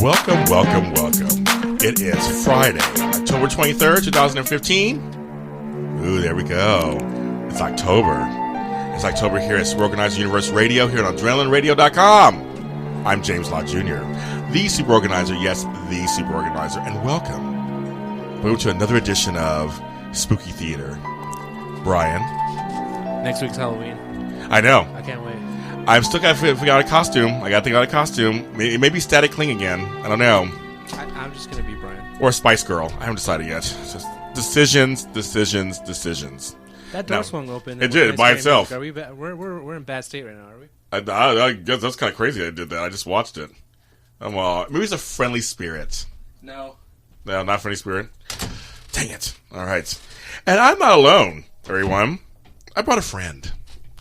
Welcome, welcome, welcome. It is Friday, October 23rd, 2015. Ooh, there we go. It's October. It's October here at Super Organizer Universe Radio here on AdrenalineRadio.com. I'm James Lott Jr., the Super Organizer, yes, the Super Organizer, and welcome to another edition of Spooky Theater. Brian. Next week's Halloween. I know. I can't wait. I'm still got to figure out a costume. I got to think out a costume. It may be Static Cling again. I don't know. I'm just going to be Brian. Or Spice Girl. I haven't decided yet. It's just decisions. That door swung open. It did, by itself. Are we we're in bad state right now, are we? I guess that's kind of crazy I did that. I just watched it. Maybe it's a friendly spirit. No, not friendly spirit. Dang it. All right. And I'm not alone, everyone. I brought a friend.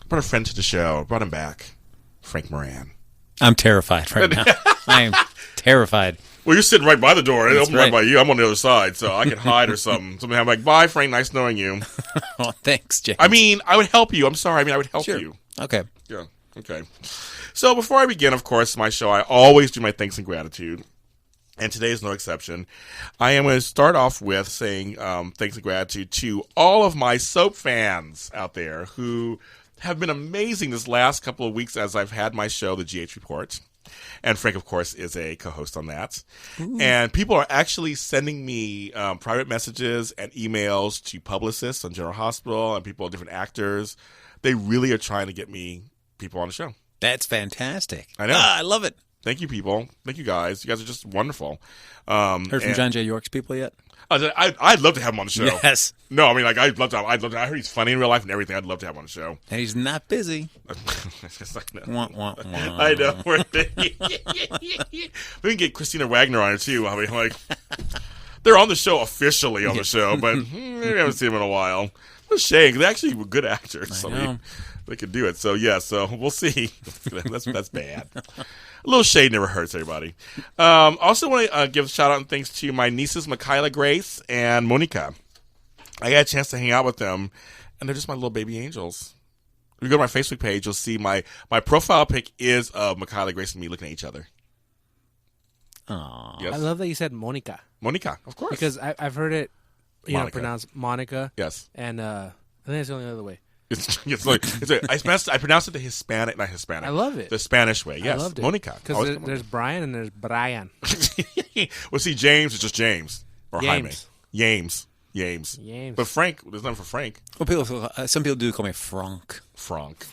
To the show. I brought him back. Frank Moran. I'm terrified right now. I am terrified. Well, you're sitting right by the door. It opened right right by you. I'm on the other side, so I can hide or something. I'm like, bye, Frank. Nice knowing you. Oh, thanks, James. I mean, I would help you. I'm sorry. I would help Sure. you. Okay. Yeah. Okay. So before I begin, of course, my show, I always do my thanks and gratitude. And today is no exception. I am going to start off with saying thanks and gratitude to all of my soap fans out there who have been amazing this last couple of weeks as I've had my show, The GH Report. And Frank, of course, is a co-host on that. Ooh. And people are actually sending me private messages and emails to publicists on General Hospital and people, different actors. They really are trying to get me people on the show. That's fantastic. I know. I love it. Thank you, people. Thank you, guys. You guys are just wonderful. Heard from John J. York's people yet? I'd love to have him on the show. Yes. No, I mean, like, I'd love to. I heard he's funny in real life and everything. I'd love to have him on the show. And he's not busy. Wah, wah, wah. I know. We can get Christina Wagner on it, too. I mean, like, they're on the show officially on the show, but we haven't seen them in a while. It's a shame. They actually were good actors. So they could do it. So, yeah, so we'll see. That's bad. A little shade never hurts, everybody. Also want to give a shout-out and thanks to my nieces, Michaela Grace and Monica. I got a chance to hang out with them, and they're just my little baby angels. If you go to my Facebook page, you'll see my profile pic is of Michaela Grace and me looking at each other. Aww. Yes. I love that you said Monica. Monica, of course. Because I've heard it pronounced Monica. Yes. And I think it's the only other way. I pronounced it the Hispanic, not Hispanic. I love it. The Spanish way, yes. I loved it. Monica. Because there's Brian and there's Brian. Well, see, James is just James. Or James. Jaime. James. But Frank, there's nothing for Frank. Well, some people do call me Frank. Frank.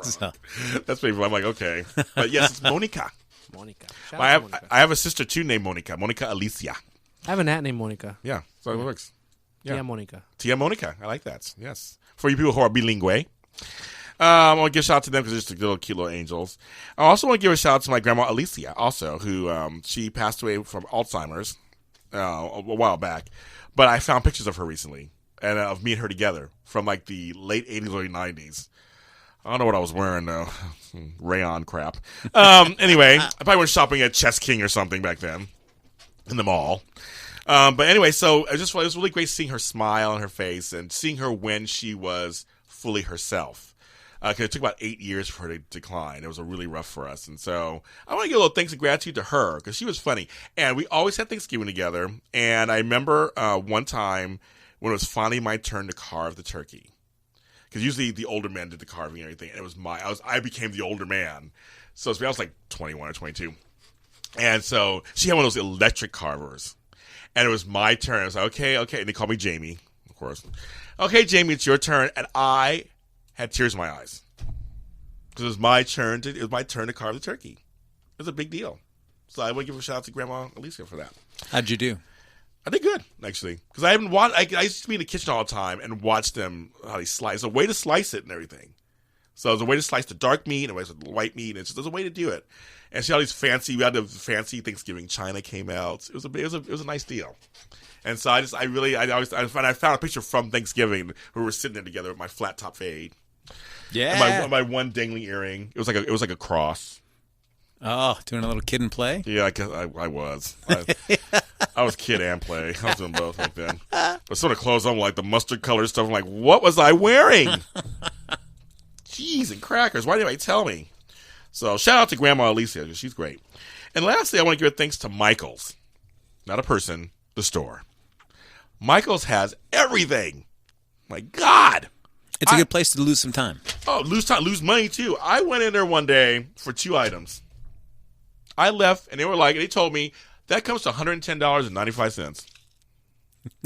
So. That's pretty. I'm like, okay. But yes, it's Monica. Monica. I have a sister, too, named Monica. Monica Alicia. I have an aunt named Monica. Yeah, so it works. Yeah. Tia Monica. Tia Monica. I like that. Yes. For you people who are bilingue. I want to give a shout out to them because they're just little cute little angels. I also want to give a shout out to my grandma Alicia, also, who she passed away from Alzheimer's a while back. But I found pictures of her recently, and of me and her together from like the late 80s, early 90s. I don't know what I was wearing, though. Rayon crap. Anyway, I probably went shopping at Chess King or something back then in the mall. But anyway, so it was really great seeing her smile on her face and seeing her when she was fully herself. Because it took about 8 years for her to decline. It was really rough for us. And so I want to give a little thanks and gratitude to her because she was funny. And we always had Thanksgiving together. And I remember one time when it was finally my turn to carve the turkey. Because usually the older men did the carving and everything. And it was I became the older man. So I was like 21 or 22. And so she had one of those electric carvers. And it was my turn. I was like, okay. And they called me Jamie, of course. Okay, Jamie, it's your turn. And I had tears in my eyes. Because it was my turn to carve the turkey. It was a big deal. So I want to give a shout out to Grandma Alicia for that. How'd you do? I did good, actually. Because I haven't watched. I used to be in the kitchen all the time and watch them, how they slice. There's a way to slice it and everything. So there's a way to slice the dark meat and a way to the white meat. And there's a way to do it. And she had all these fancy. We had the fancy Thanksgiving china came out. It was a nice deal. And so I found a picture from Thanksgiving where we were sitting there together with my flat top fade. Yeah. And my one dangling earring. It was like a cross. Oh, doing a little kid and play? Yeah, I was. I was kid and play. I was doing both back then. But some of the clothes, I'm like the mustard color stuff. I'm like, what was I wearing? Cheese and crackers. Why didn't I tell me? So shout out to Grandma Alicia. She's great. And lastly, I want to give thanks to Michael's. Not a person, the store. Michael's has everything. My God. It's a good place to lose some time. Oh, lose time, lose money too. I went in there one day for 2 items. I left and they told me that comes to $110.95.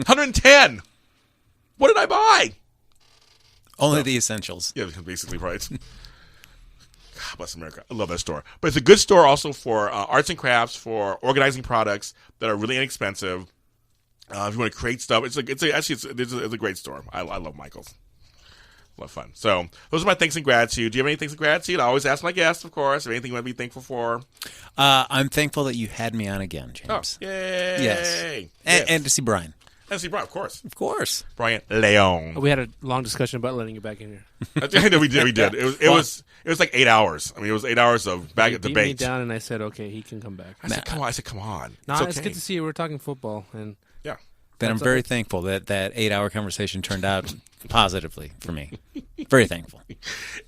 $110. What did I buy? Only the essentials. Yeah, basically right. God bless America. I love that store. But it's a good store also for arts and crafts, for organizing products that are really inexpensive. If you want to create stuff, it's a great store. I love Michael's. A lot of fun. So those are my thanks and gratitude. Do you have any thanks and gratitude? I always ask my guests, of course, if anything you want to be thankful for. I'm thankful that you had me on again, James. Oh, yay. Yes. And to see Brian. And to see Brian, of course. Of course. Brian Leon. We had a long discussion about letting you back in here. I know we did. It was like 8 hours. I mean, it was 8 hours of back at debate. Me down, and I said, okay, he can come back. I said, come on. No, it's it's okay. good to see you. We're talking football, and yeah. Then I'm very thankful that 8-hour conversation turned out positively for me. Very thankful. It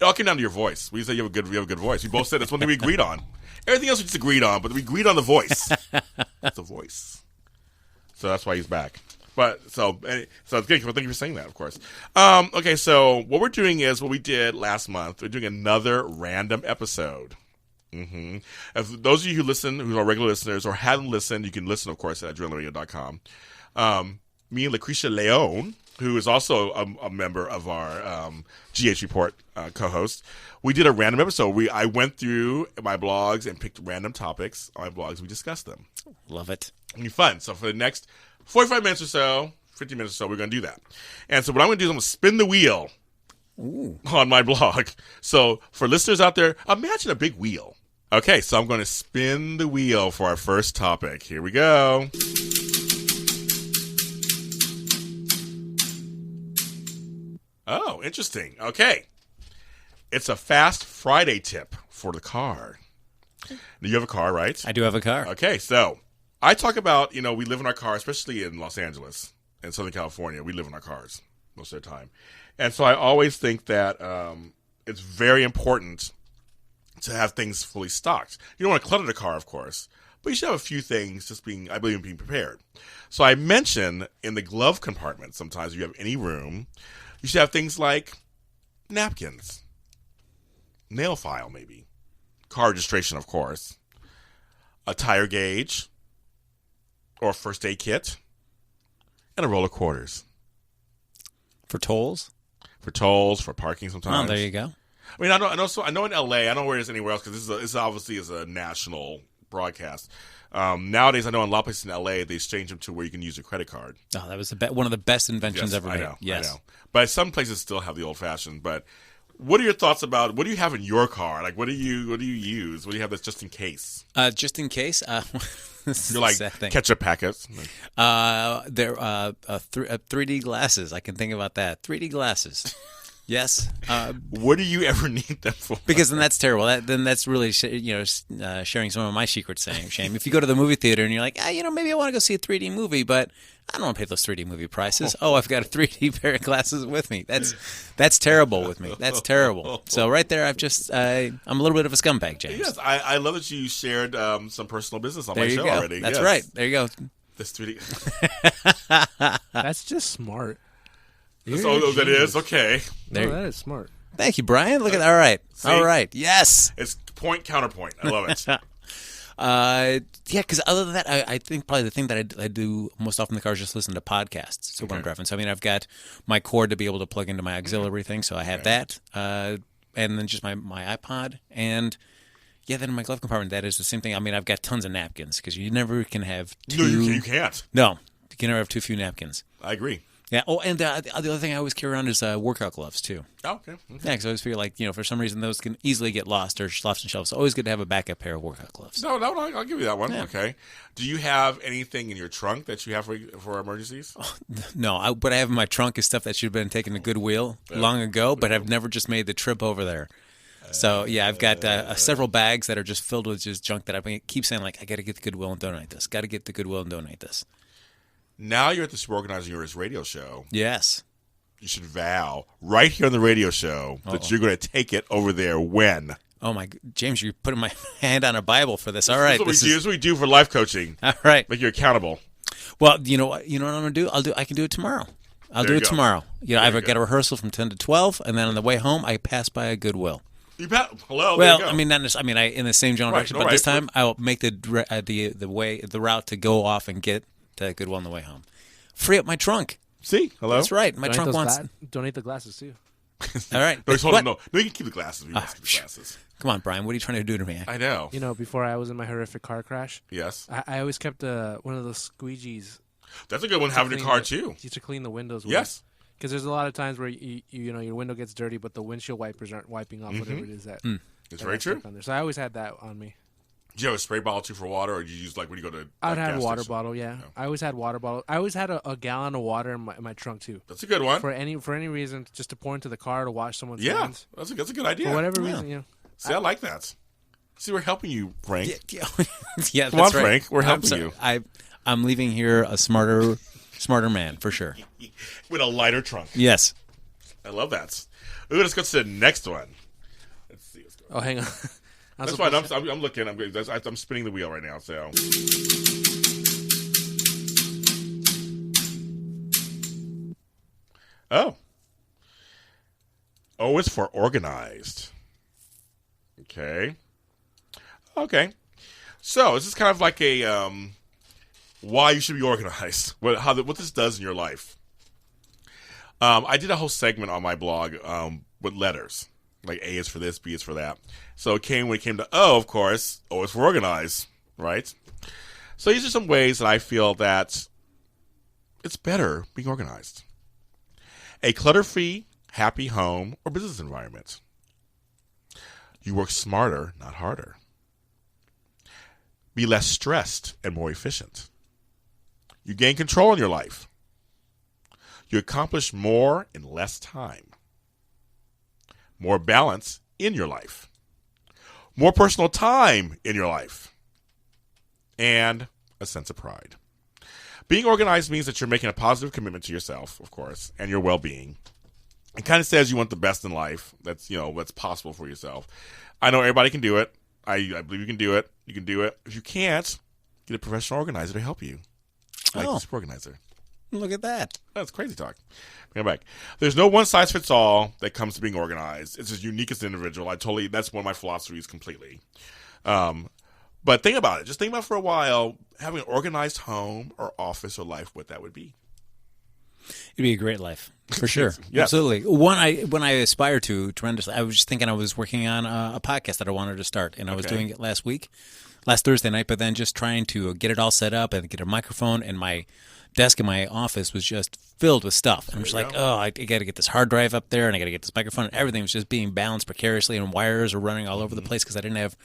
all came down to your voice. We said you have a good voice. We both said that's one thing we agreed on. Everything else we just agreed on, but we agreed on the voice. It's the voice. So that's why he's back. But so it's good. Thank you for saying that, of course. Okay, so what we're doing is what we did last month. We're doing another random episode. Mm-hmm. If those of you who listen, who are regular listeners, or haven't listened, you can listen, of course, at adrenalinradio.com. Me and Lucretia Leon, who is also a member of our GH Report co-host, we did a random episode. I went through my blogs and picked random topics on my blogs. We discussed them. Love it. It'll be fun. So for the next 45 minutes or so, 50 minutes or so, we're going to do that. And so what I'm going to do is I'm going to spin the wheel on my blog. So for listeners out there, imagine a big wheel. Okay, so I'm going to spin the wheel for our first topic. Here we go. Oh, interesting. Okay. It's a Fast Friday tip for the car. You have a car, right? I do have a car. Okay, so I talk about, we live in our car, especially in Los Angeles and Southern California. We live in our cars most of the time. And so I always think that it's very important to have things fully stocked. You don't want to clutter the car, of course, but you should have a few things being prepared. So I mention in the glove compartment, sometimes if you have any room, you should have things like napkins, nail file maybe, car registration, of course, a tire gauge or a first aid kit, and a roll of quarters. For tolls? For tolls, for parking sometimes. Oh, there you go. I mean, I know in LA, I don't know where it is anywhere else because this obviously is a national broadcast. Nowadays, I know in a lot of places in LA, they change them to where you can use your credit card. Oh, that was one of the best inventions ever made. I know. Yes. But some places still have the old fashioned. But what are your thoughts about what do you have in your car? Like, what do you use? What do you have that's just in case? Just in case, you're like ketchup packets. There 3D glasses. I can think about that. 3D glasses. Yes. What do you ever need them for? Because then that's terrible. Then that's really sharing some of my secrets. Shame. If you go to the movie theater and you're like, maybe I want to go see a 3D movie, but I don't want to pay those 3D movie prices. Oh, I've got a 3D pair of glasses with me. That's terrible with me. That's terrible. So right there, I'm a little bit of a scumbag, James. Yes, I love that you shared some personal business on my show already. That's right. There you go. This 3D. That's just smart. That is okay. That is smart. Thank you, Brian. Look at that. All right. See? All right. Yes. It's point counterpoint. I love it. Because other than that, I think probably the thing that I do most often in the car is just listen to podcasts. So when I'm driving, so I mean, I've got my cord to be able to plug into my auxiliary thing, so I have that, and then just my iPod, and then in my glove compartment, that is the same thing. I mean, I've got tons of napkins because you never can have too. No, you can't. No, you can never have too few napkins. I agree. Yeah. Oh, and the other thing I always carry around is workout gloves too. Oh, okay. Yeah, because I always feel like for some reason those can easily get lost or lost in shelves. So always good to have a backup pair of workout gloves. No, I'll give you that one. Yeah. Okay. Do you have anything in your trunk that you have for emergencies? No, what I have in my trunk is stuff that should have been taken to Goodwill long ago, but I've never just made the trip over there. So yeah, I've got several bags that are just filled with just junk that I keep saying like, I got to get the Goodwill and donate this. Got to get the Goodwill and donate this. Now you're at the Super Organizing Yours radio show. Yes. You should vow right here on the radio show that you're going to take it over there when. Oh my, James, you're putting my hand on a Bible for this. All right, This is what we do for life coaching. All right. Make you accountable. Well, you know what I'm going to do? I can do it tomorrow. I'll do it tomorrow. You know, I've got a rehearsal from 10 to 12, and then on the way home, I pass by a Goodwill. Hello. Well, I mean, not necessarily, in the same general direction, but this right. time I'll make the route to go off and get to Goodwill on the way home. Free up my trunk. See? Hello? That's right. My trunk wants. Donate the glasses too. All right. No, you can keep the glasses. You must keep the glasses. Come on, Brian. What are you trying to do to me? I know. You know, before I was in my horrific car crash, Yes. I always kept one of those squeegees. That's a good one having a car too. Used to clean the windows with. Yes. Because there's a lot of times where you know your window gets dirty, but the windshield wipers aren't wiping off whatever it is that. It's very true. On there. So I always had that on me. Do you have a spray bottle too for water, or do you use like when you go to? I'd have a water station? bottle. Yeah, I always had water bottle. I always had a gallon of water in my trunk too. That's a good one. For any reason, just to pour into the car to wash someone's Yeah, hands. that's a good idea. For whatever reason, you know. See, I like that. See, we're helping you, Frank. Yeah, Come on, that's right. Frank. We're helping you. I'm leaving here a smarter man for sure. With a lighter trunk. Yes. I love that. Ooh, let's go to the next one. Let's see what's going on. Oh, hang on. That's fine. I'm looking. I'm spinning the wheel right now. So. Oh. O is for organized. Okay. So this is kind of like a why you should be organized. What this does in your life. I did a whole segment on my blog with letters. Like A is for this, B is for that. So when it came to O, of course, O is for organize, right? So these are some ways that I feel that it's better being organized. A clutter-free, happy home or business environment. You work smarter, not harder. Be less stressed and more efficient. You gain control in your life. You accomplish more in less time. More balance in your life. More personal time in your life. And a sense of pride. Being organized means that you're making a positive commitment to yourself, of course, and your well-being. It kind of says you want the best in life. That's what's possible for yourself. I know everybody can do it. I believe you can do it. You can do it. If you can't, get a professional organizer to help you. Like the Super Organizer. Look at that. That's crazy talk. Bring it back. There's no one size fits all that comes to being organized. It's as unique as an individual. That's one of my philosophies completely. But think about it. Just think about for a while having an organized home or office or life, what that would be. It'd be a great life, for sure. Yes. Absolutely. One I aspire to tremendously. I was just thinking I was working on a podcast that I wanted to start, and I was doing it last Thursday night, but then just trying to get it all set up and get a microphone, and my desk in my office was just filled with stuff. And I'm just like, I got to get this hard drive up there, and I got to get this microphone, and everything was just being balanced precariously, and wires are running all over the place because I didn't have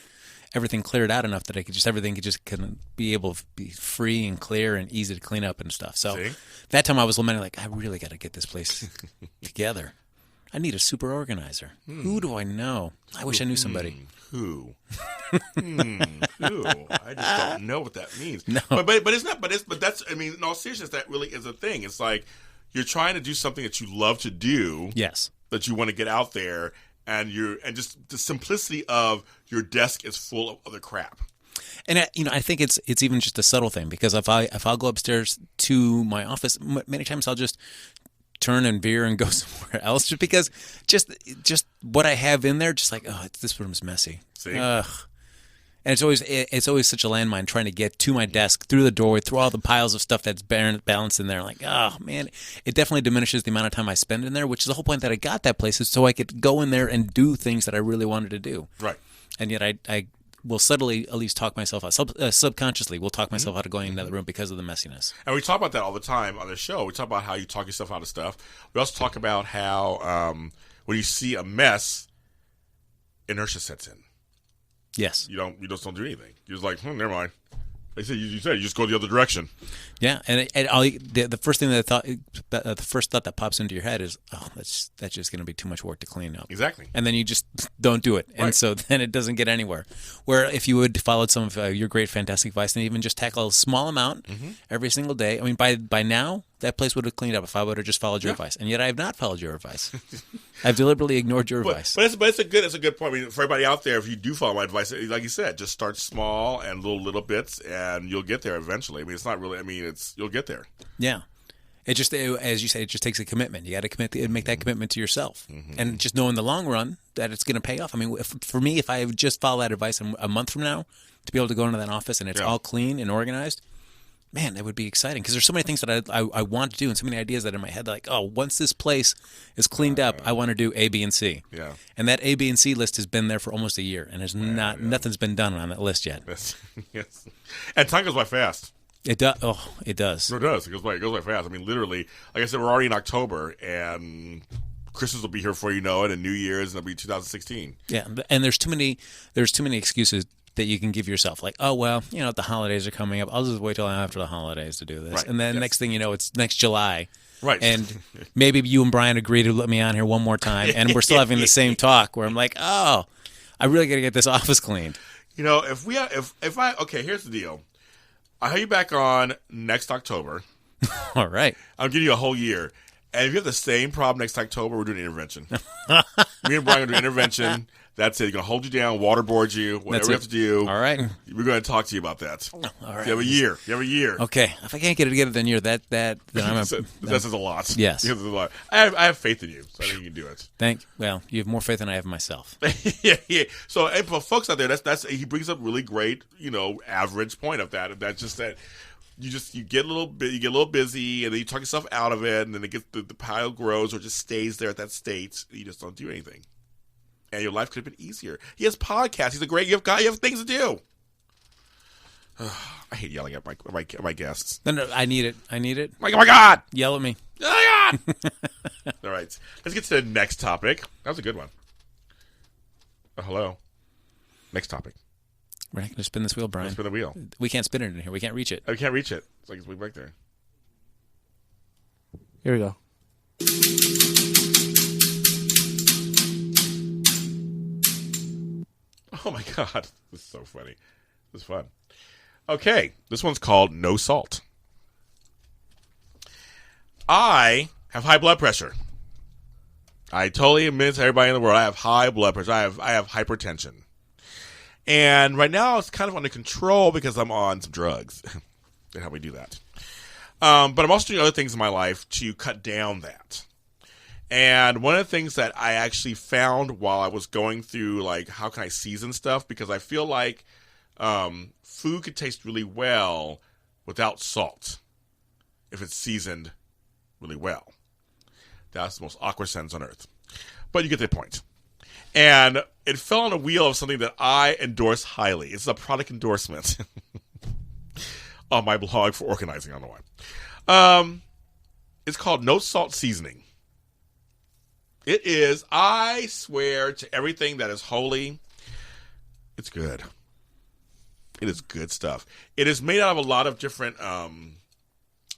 everything cleared out enough that everything could be able to be free and clear and easy to clean up and stuff. So that time I was lamenting, like, I really got to get this place together. I need a super organizer. Who do I know? I wish I knew somebody. Who? Who? I just don't know what that means. No. But that's, I mean, in all seriousness, that really is a thing. It's like you're trying to do something that you love to do. Yes. That you want to get out there, and just the simplicity of your desk is full of other crap. And I think it's even just a subtle thing, because if I'll go upstairs to my office, many times I'll just turn and veer and go somewhere else, just because just what I have in there, just like, this room's messy. See? Ugh. And it's always such a landmine trying to get to my desk through the doorway, through all the piles of stuff that's balanced in there. Like, oh man, it definitely diminishes the amount of time I spend in there, which is the whole point that I got that place, is so I could go in there and do things that I really wanted to do. Right. And yet I will subtly at least talk myself out, subconsciously will talk myself out of going into the room because of the messiness. And we talk about that all the time on the show. We talk about how you talk yourself out of stuff. We also talk about how when you see a mess, inertia sets in. Yes. You just don't do anything. You're just like, never mind. They said you just go the other direction. Yeah, and the first thing the first thought that pops into your head is, oh, that's just going to be too much work to clean up. Exactly. And then you just don't do it, and so then it doesn't get anywhere. Where if you would follow some of your great, fantastic advice, and even just tackle a small amount every single day. I mean, by now that place would have cleaned up if I would have just followed your advice, and yet I have not followed your advice. I've deliberately ignored your advice. But it's a good point. I mean, for everybody out there, if you do follow my advice, like you said, just start small and little bits, and you'll get there eventually. I mean, it's not really. I mean, you'll get there. Yeah. It just, as you say, it just takes a commitment. You got to make that commitment to yourself, and just know in the long run that it's going to pay off. I mean, for me, if I would just follow that advice a month from now, to be able to go into that office and it's all clean and organized, man, that would be exciting. Because there's so many things that I want to do, and so many ideas that are in my head, like, oh, once this place is cleaned up, I want to do A, B, and C. Yeah. And that A, B, and C list has been there for almost a year, and there's nothing's been done on that list yet. Yes. And time goes by fast. It does. Oh, it does. It does. It goes by fast. I mean, literally, like I said, we're already in October, and Christmas will be here before you know it, and New Year's, and it'll be 2016. Yeah, and there's too many excuses that you can give yourself, like, oh, well, the holidays are coming up. I'll just wait till after the holidays to do this. Right. And then next thing you know, it's next July. Right. And maybe you and Brian agree to let me on here one more time, and we're still having the same talk where I'm like, oh, I really got to get this office cleaned. Here's the deal. I'll have you back on next October. All right. I'll give you a whole year. And if you have the same problem next October, we're doing an intervention. Me and Brian are doing an intervention. That's it. You're going to hold you down, waterboard you, whatever you have to do. All right. We're going to talk to you about that. All right. You have a year. Okay. If I can't get it together, then then I'm that says a lot. Yes. Because a lot. I have faith in you, so I think you can do it. Well, you have more faith than I have in myself. yeah. So, and for folks out there, that's he brings up really great, average point of that. That's just that. You get a little busy, and then you talk yourself out of it, and then the pile grows or just stays there at that state. And you just don't do anything, and your life could have been easier. He has podcasts. He's a great. You have things to do. I hate yelling at my guests. No, I need it. Oh my God! Yell at me. Oh my God! All right, let's get to the next topic. That was a good one. Hello. Next topic. We're not going to spin this wheel, Brian. Let's spin the wheel. We can't spin it in here. We can't reach it. I can't reach it. It's like it's way back there. Here we go. Oh my God. This is so funny. This is fun. Okay. This one's called No Salt. I have high blood pressure. I totally admit to everybody in the world, I have high blood pressure. I have hypertension. And right now it's kind of under control because I'm on some drugs. That's how we do that. But I'm also doing other things in my life to cut down that. And one of the things that I actually found while I was going through, like, how can I season stuff? Because I feel like food could taste really well without salt if it's seasoned really well. That's the most awkward sentence on earth. But you get the point. And it fell on a wheel of something that I endorse highly. It's a product endorsement on my blog for organizing. I don't know why. It's called No Salt Seasoning. It is, I swear to everything that is holy, it's good. It is good stuff. It is made out of a lot of different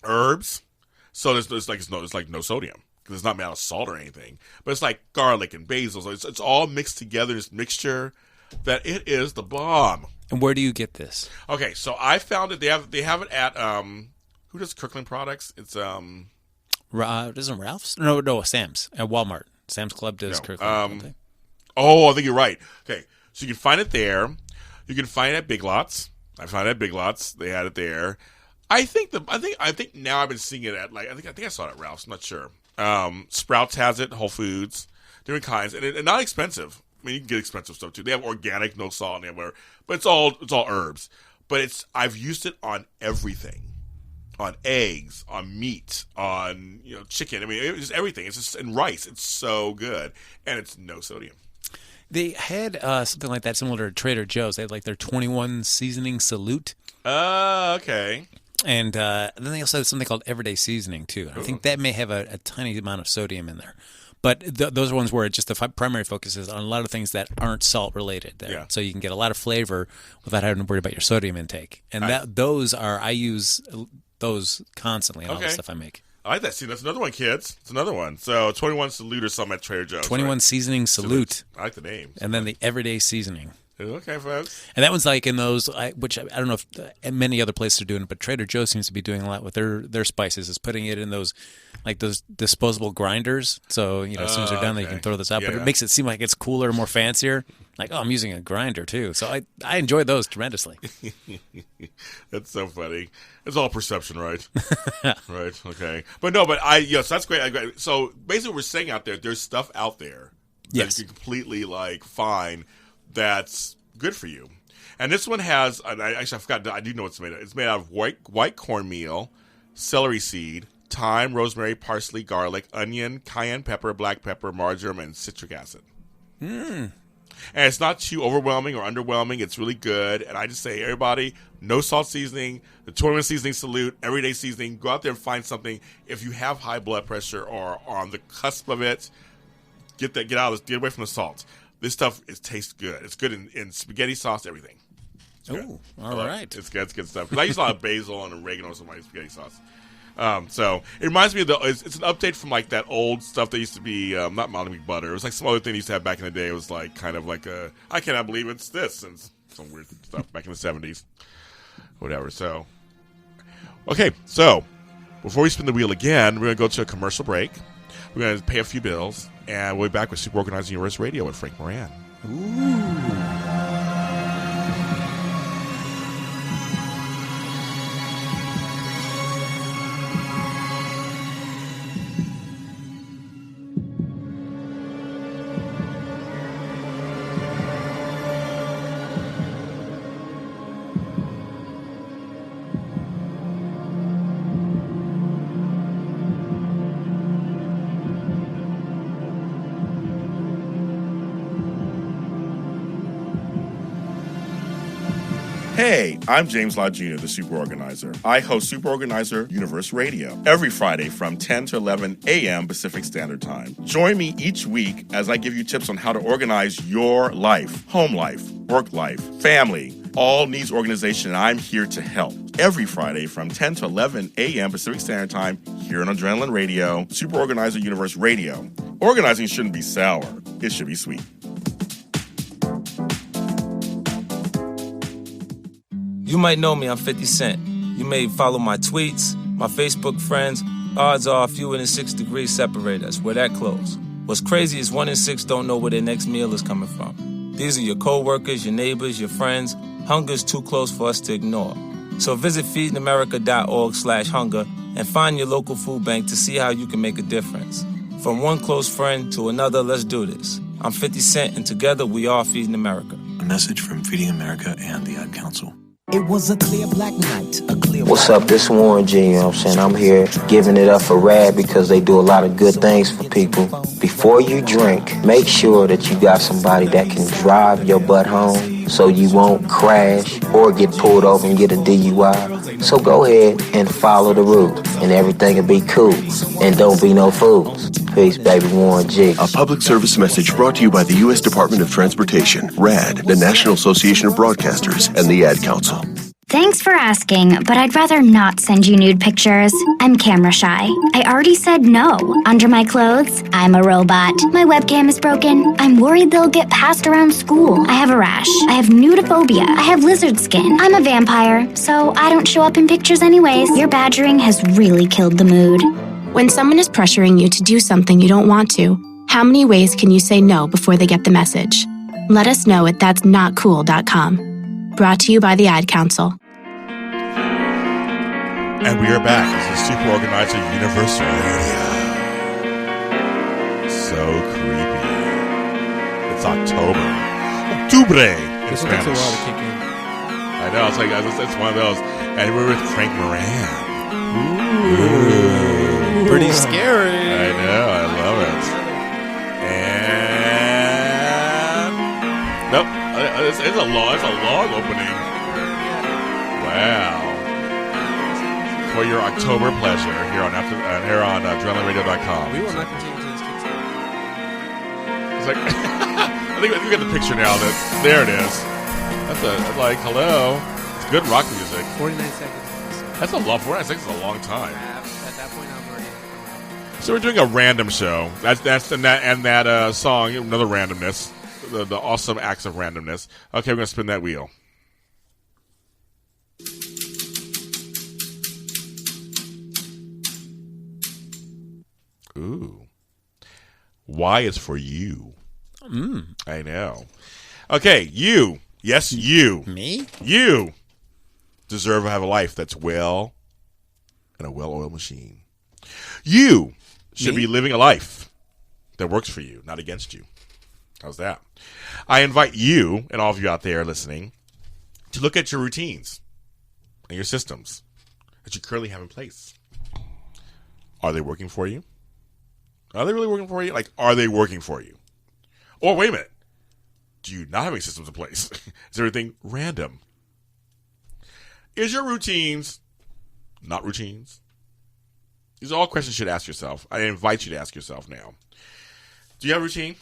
herbs. So it's like no sodium. Because it's not made out of salt or anything. But it's like garlic and basil. So it's all mixed together, this mixture, that it is the bomb. And where do you get this? Okay, so I found it. They have it at, who does Kirkland products? It's, Isn't Ralph's? No, Sam's. At Walmart. Sam's Club does Kirkland. I think you're right. Okay, so you can find it there. You can find it at Big Lots. I found it at Big Lots. They had it there. I think now I've been seeing it at, like, I think I saw it at Ralph's. I'm not sure. Sprouts has it, Whole Foods, different kinds, and not expensive. I mean, you can get expensive stuff too. They have organic, no salt, and whatever, but it's all herbs. But I've used it on everything, on eggs, on meat, on chicken. I mean, it's everything. It's just in rice. It's so good, and it's no sodium. They had something like that similar to Trader Joe's. They had like their 21 seasoning salute. Okay. And then they also have something called Everyday Seasoning, too. I think that may have a tiny amount of sodium in there. But those are ones where just the primary focus is on a lot of things that aren't salt related there. Yeah. So you can get a lot of flavor without having to worry about your sodium intake. And I use those constantly in all the stuff I make. I like that. See, that's another one, kids. It's another one. So 21 Salute or something at Trader Joe's. 21 Seasoning Salute. I like the name. And then the Everyday Seasoning. Okay, folks. And that one's like in those, which I don't know if many other places are doing it, but Trader Joe's seems to be doing a lot with their spices, is putting it in those disposable grinders. So, as soon as they're done, you can throw this out. But it makes it seem like it's cooler, more fancier. Like, I'm using a grinder, too. So I enjoy those tremendously. That's so funny. It's all perception, right? Right, okay. But yes, that's great. So, basically what we're saying out there, there's stuff out there that you can completely, find that's good for you. And this one has, I forgot, I do know what it's made of. It's made out of white cornmeal, celery seed, thyme, rosemary, parsley, garlic, onion, cayenne pepper, black pepper, marjoram, and citric acid. And it's not too overwhelming or underwhelming. It's really good. And I just say, everybody, no salt seasoning, the 21 Seasoning Salute, everyday seasoning. Go out there and find something. If you have high blood pressure or are on the cusp of it, get away from the salt. This stuff tastes good. It's good in spaghetti sauce, everything. Oh, all right. It's good stuff. Because I use a lot of basil and oregano in my spaghetti sauce. So it reminds me of it's an update from that old stuff that used to be not Mountain butter. It was like some other thing they used to have back in the day. It was kind of like I cannot believe it's this and some weird stuff back in the 70s, whatever. So okay, so before we spin the wheel again, we're gonna go to a commercial break. We're gonna pay a few bills, and we'll be back with Super Organized Universe Radio with Frank Moran. Ooh. Hey, I'm James Lott Jr., the Super Organizer. I host Super Organizer Universe Radio every Friday from 10 to 11 a.m. Pacific Standard Time. Join me each week as I give you tips on how to organize your life, home life, work life, family, all needs organization, and I'm here to help. Every Friday from 10 to 11 a.m. Pacific Standard Time here on Adrenaline Radio, Super Organizer Universe Radio. Organizing shouldn't be sour. It should be sweet. You might know me, I'm 50 Cent. You may follow my tweets, my Facebook friends. Odds are fewer than 6 degrees separate us. We're that close. What's crazy is 1 in 6 don't know where their next meal is coming from. These are your co-workers, your neighbors, your friends. Hunger's too close for us to ignore. So visit feedingamerica.org/hunger and find your local food bank to see how you can make a difference. From one close friend to another, let's do this. I'm 50 Cent, and together we are Feeding America. A message from Feeding America and the Ad Council. It was a clear black night, a clear. What's up, this Warren G, you know what I'm saying? I'm here giving it up for RAD because they do a lot of good things for people. Before you drink, make sure that you got somebody that can drive your butt home so you won't crash or get pulled over and get a DUI. So go ahead and follow the rules and everything will be cool. And don't be no fools. Peace, baby. Warren G. A public service message brought to you by the U.S. Department of Transportation, RAD, the National Association of Broadcasters, and the Ad Council. Thanks for asking, but I'd rather not send you nude pictures. I'm camera shy. I already said no. Under my clothes, I'm a robot. My webcam is broken. I'm worried they'll get passed around school. I have a rash. I have nudophobia. I have lizard skin. I'm a vampire, so I don't show up in pictures anyways. Your badgering has really killed the mood. When someone is pressuring you to do something you don't want to, how many ways can you say no before they get the message? Let us know at that'snotcool.com. Brought to you by the Ad Council. And we are back. This is Super Organizer Universe Radio. So creepy. It's October. Octubre in This one takes a Spanish. while to kick in. I know. It's one of those. And we're with Frank Moran. Ooh. Pretty scary. I know. I love it. And nope. It's a long opening. Wow. For your October pleasure here on AdrenaLineRadio.com. We will not continue until this kicks in. It's like I think we get the picture now. That there it is. That's like hello. It's good rock music. 49 seconds. That's a lot. 49 seconds is a long time. At that point, I'm already. So we're doing a random show. That's that song. Another randomness. The awesome acts of randomness. Okay, we're gonna spin that wheel. Ooh. Y is for you. I know. Okay, you. Yes, you. Me? You deserve to have a life that's well and a well-oiled machine. You should be living a life that works for you, not against you. How's that? I invite you and all of you out there listening to look at your routines and your systems that you currently have in place. Are they working for you? Are they really working for you? Like, are they working for you? Or wait a minute. Do you not have any systems in place? Is everything random? Is your routines not routines? These are all questions you should ask yourself. I invite you to ask yourself now. Do you have a routine?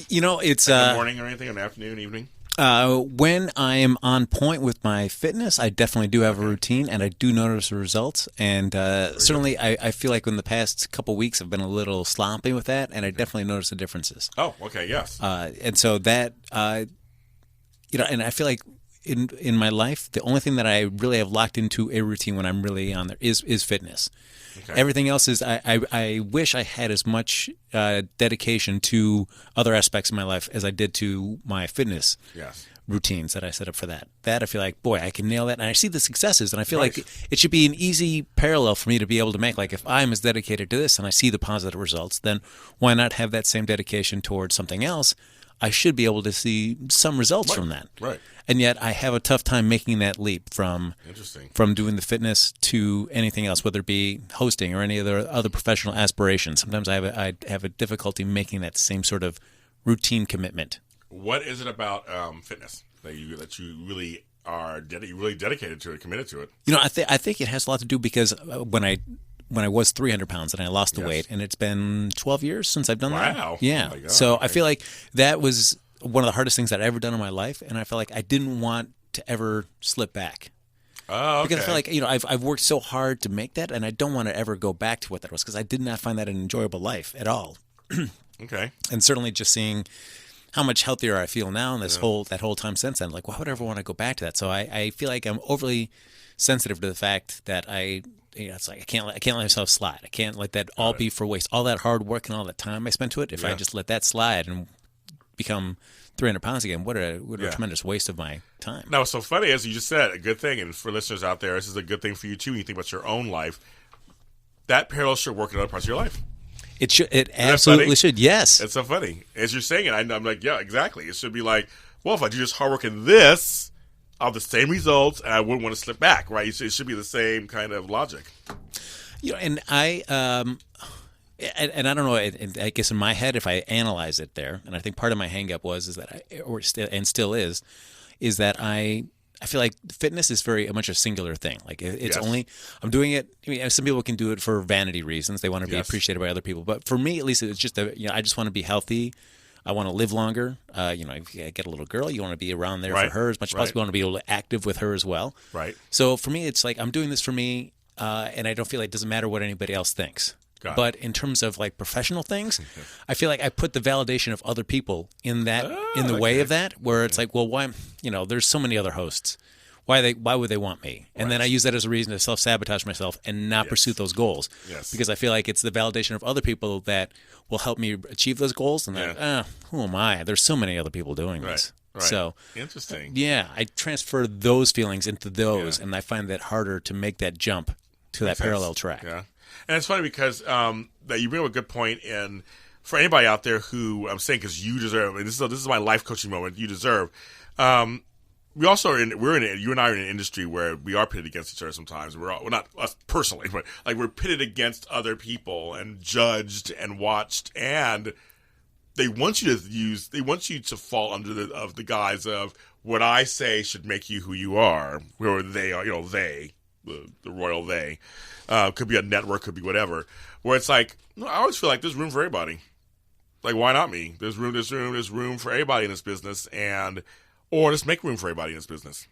You know, it's like in the morning or anything, in the afternoon, evening? When I am on point with my fitness, I definitely do have a routine, and I do notice the results. And certainly, I feel like in the past couple weeks, I've been a little sloppy with that, and I definitely notice the differences. Oh, okay, yes. And so that, and I feel like in my life, the only thing that I really have locked into a routine when I'm really on there is fitness. Okay. Everything else is I wish I had as much dedication to other aspects of my life as I did to my fitness routines that I set up for that. That I feel like, boy, I can nail that. And I see the successes, and I feel like it should be an easy parallel for me to be able to make. Like if I'm as dedicated to this and I see the positive results, then why not have that same dedication towards something else? I should be able to see some results from that. Right. And yet I have a tough time making that leap from doing the fitness to anything else, whether it be hosting or any other professional aspirations. Sometimes I have a difficulty making that same sort of routine commitment. What is it about fitness that you really are really dedicated to it, committed to it? You know, I think it has a lot to do because when I was 300 pounds and I lost the weight, and it's been 12 years since I've done that. Wow. Yeah. Oh my God. So I feel like that was one of the hardest things that I've ever done in my life, and I felt like I didn't want to ever slip back. Oh, okay. Because I feel like, I've worked so hard to make that, and I don't want to ever go back to what that was because I did not find that an enjoyable life at all. Okay. And certainly just seeing how much healthier I feel now and that whole time since then, like, why would I ever want to go back to that? So I feel like I'm overly sensitive to the fact that it's like I can't let myself slide. I can't let that all be for waste. All that hard work and all that time I spent to it, if I just let that slide and become 300 pounds again, what a tremendous waste of my time. Now, what's so funny is you just said a good thing, and for listeners out there, this is a good thing for you too when you think about your own life. That parallel should work in other parts of your life. It should. It absolutely should. Yes. It's so funny. As you're saying it, I'm like, yeah, exactly. It should be like, well, if I do just hard work in this, I'll have the same results, and I wouldn't want to slip back, right? It should be the same kind of logic. And I don't know. I guess in my head, if I analyze it there, and I think part of my hang-up was still is that I feel like fitness is very much a singular thing. Like it's only I'm doing it. I mean, some people can do it for vanity reasons. They want to be appreciated by other people. But for me, at least, it's just I just want to be healthy. I want to live longer. If you get a little girl, you want to be around there for her as much as possible. You want to be able to active with her as well. Right. So for me, it's like I'm doing this for me, and I don't feel like it doesn't matter what anybody else thinks. But in terms of like professional things, I feel like I put the validation of other people in the way of that, where it's like, well, why? There's so many other hosts. Why would they want me? And then I use that as a reason to self-sabotage myself and not pursue those goals. Yes. Because I feel like it's the validation of other people that will help me achieve those goals. And who am I? There's so many other people doing this. Right. So interesting. Yeah, I transfer those feelings into those, and I find that harder to make that jump to that parallel track. Yeah. And it's funny because that you bring up a good point, and for anybody out there who I'm saying, because you deserve, and this is my life coaching moment. You deserve. We also you and I are in an industry where we are pitted against each other sometimes. We're not us personally, but like we're pitted against other people and judged and watched, and they want you to fall under the guise of what I say should make you who you are, where they are, the royal they. Could be a network, could be whatever. Where it's like, I always feel like there's room for everybody. Like, why not me? There's room for everybody in this business, or just make room for everybody in this business.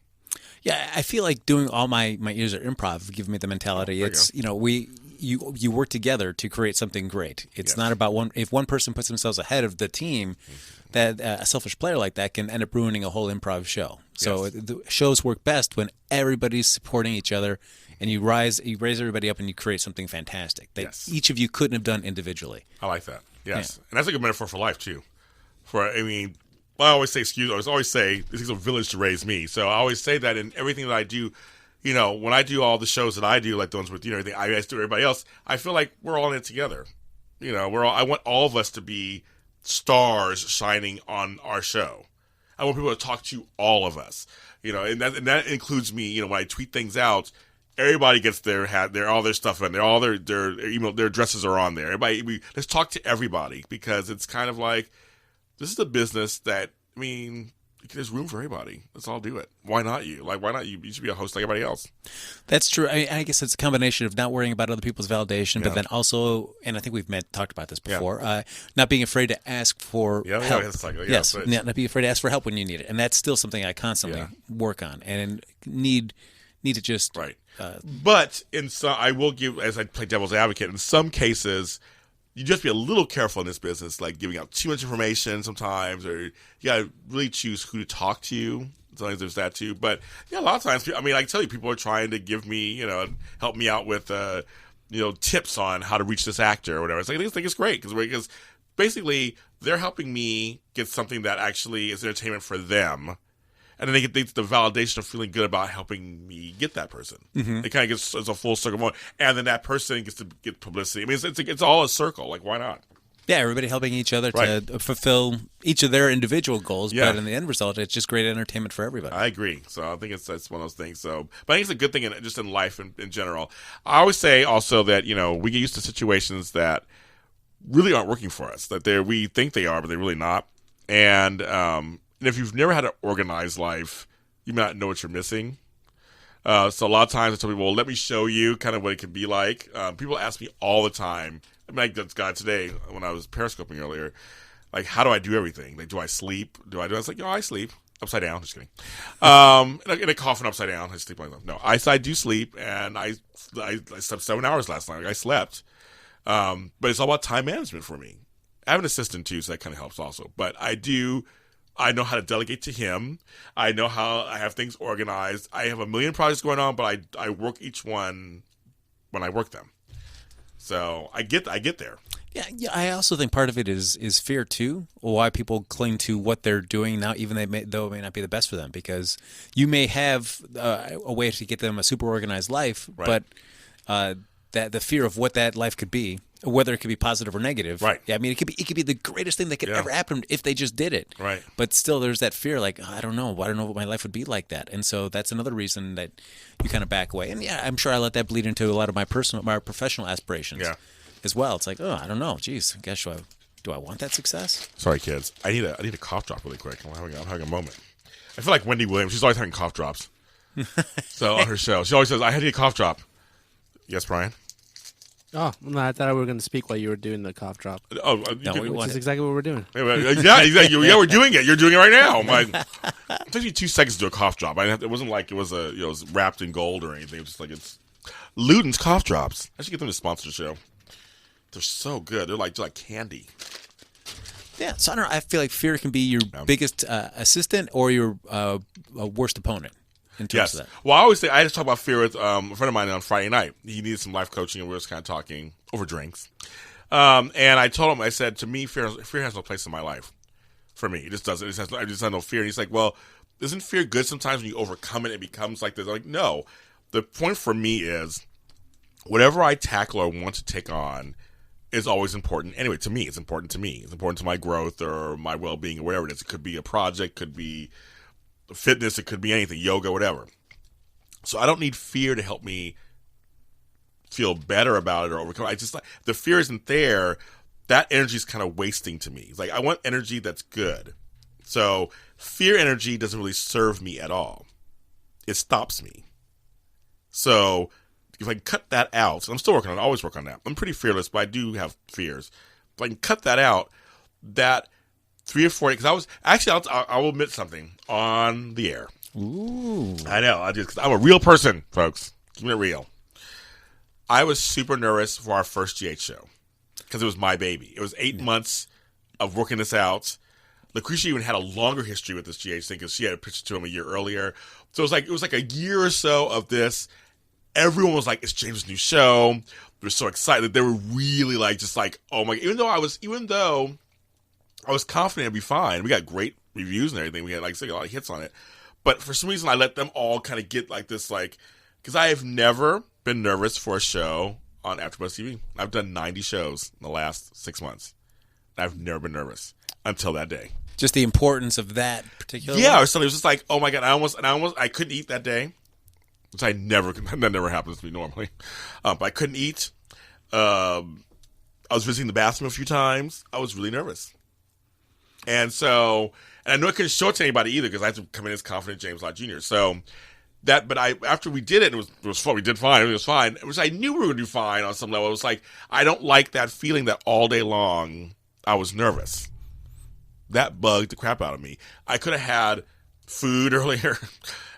Yeah, I feel like doing all my years of improv give me the mentality. It's you work together to create something great. It's not about if one person puts themselves ahead of the team, that a selfish player like that can end up ruining a whole improv show. So the shows work best when everybody's supporting each other, and you raise everybody up, and you create something fantastic that each of you couldn't have done individually. I like that. Yes, and that's a good metaphor for life too. I always say, it takes a village to raise me. So I always say that in everything that I do, when I do all the shows that I do, like the ones with, everything I do everybody else, I feel like we're all in it together. I want all of us to be stars shining on our show. I want people to talk to all of us, and that includes me. When I tweet things out, everybody gets their hat, all their stuff in there, all their their addresses are on there. Let's talk to everybody, because it's kind of like, this is a business that, there's room for everybody. Let's all do it. Why not you? Why not you? You should be a host like everybody else. That's true. I guess it's a combination of not worrying about other people's validation, but then also, and I think we've talked about this before, not being afraid to ask for help. Not being afraid to ask for help when you need it. And that's still something I constantly work on and need to just... Right. But I will give, as I play devil's advocate, in some cases... You just be a little careful in this business, like giving out too much information sometimes, or you gotta really choose who to talk to. Sometimes there's that too. But a lot of times, I tell you, people are trying to give me, help me out with, tips on how to reach this actor or whatever. I think it's great because basically they're helping me get something that actually is entertainment for them. And then they get the validation of feeling good about helping me get that person. Mm-hmm. It kind of gets as a full circle moment. And then that person gets to get publicity. It's all a circle. Like, why not? Yeah, everybody helping each other to fulfill each of their individual goals. Yeah. But in the end result, it's just great entertainment for everybody. I agree. So I think it's one of those things. But I think it's a good thing just in life in general. I always say also that, we get used to situations that really aren't working for us. That we think they are, but they're really not. And if you've never had an organized life, you may not know what you're missing. So a lot of times I tell people, well, let me show you kind of what it could be like. People ask me all the time. Like this guy today, when I was periscoping earlier, like, how do I do everything? Like, do I sleep? I was like, I sleep. Upside down. Just kidding. In a coffin upside down. I sleep like that. No, I do sleep, and I slept 7 hours last night. I slept. But it's all about time management for me. I have an assistant, too, so that kind of helps also. But I know how to delegate to him. I know how I have things organized. I have a million projects going on, but I work each one when I work them. So I get there. Yeah. I also think part of it is fear too. Why people cling to what they're doing now, even though it may not be the best for them, because you may have a way to get them a super organized life, right. But that the fear of what that life could be, whether it could be positive or negative. Right. Yeah, it could be the greatest thing that could ever happen if they just did it. Right. But still, there's that fear, like, I don't know what my life would be like that. And so that's another reason that you kind of back away. And I'm sure I let that bleed into a lot of my professional aspirations as well. It's like, I don't know. Geez, gosh, do I want that success? Sorry, kids. I need a cough drop really quick. I'm having a moment. I feel like Wendy Williams. She's always having cough drops. So on her show, she always says, "I had to get a cough drop." Yes, Brian. Oh, no, I thought we were going to speak while you were doing the cough drop. Which is exactly what we're doing. Yeah, exactly. Yeah, we're doing it. You're doing it right now. It took me 2 seconds to do a cough drop. It wasn't like it was it was wrapped in gold or anything. It was just like it's Luden's cough drops. I should get them to sponsor the show. They're so good. They're like candy. Yeah, so I don't know. I feel like fear can be your biggest assistant or your worst opponent. In terms of that. Well, I always say, I just talk about fear with a friend of mine on Friday night. He needed some life coaching, and we were just kind of talking over drinks. And I told him, I said, to me, fear has no place in my life. For me, it just doesn't. I just have no fear. And he's like, well, isn't fear good sometimes when you overcome it? It becomes like this. I'm like, no. The point for me is, whatever I tackle or want to take on is always important. Anyway, to me, it's important to me. It's important to my growth or my well-being or whatever it is. It could be a project, could be fitness, it could be anything, yoga, whatever. So I don't need fear to help me feel better about it or overcome it. I just, the fear isn't there. That energy is kind of wasting to me. It's like, I want energy that's good. So fear energy doesn't really serve me at all. It stops me. So if I can cut that out, so I'm still working on it, I always work on that. I'm pretty fearless, but I do have fears. If I can cut that out, that 3 or 4 days, because I will admit something on the air. Ooh. I know, because I'm a real person, folks. Keeping it real. I was super nervous for our first GH show because it was my baby. It was 8 months of working this out. Lucretia even had a longer history with this GH thing because she had pitched to him a year earlier. So it was like a year or so of this. Everyone was like, "It's James' new show." They were so excited. They were really just oh my! Even though I was confident it'd be fine. We got great reviews and everything. We had a lot of hits on it. But for some reason, I let them all kind of get this because I have never been nervous for a show on AfterbuzzTV. I've done 90 shows in the last 6 months. I've never been nervous until that day. Just the importance of that particular. Yeah, it was just like, oh my god! I couldn't eat that day, which that never happens to me normally. But I couldn't eat. I was visiting the bathroom a few times. I was really nervous, and I knew I couldn't show it to anybody either because I had to come in as confident James Lott Jr. So after we did it, it was fun. We did fine. It was fine. Which I knew we were going to do fine on some level. It was like I don't like that feeling that all day long I was nervous. That bugged the crap out of me. I could have had food earlier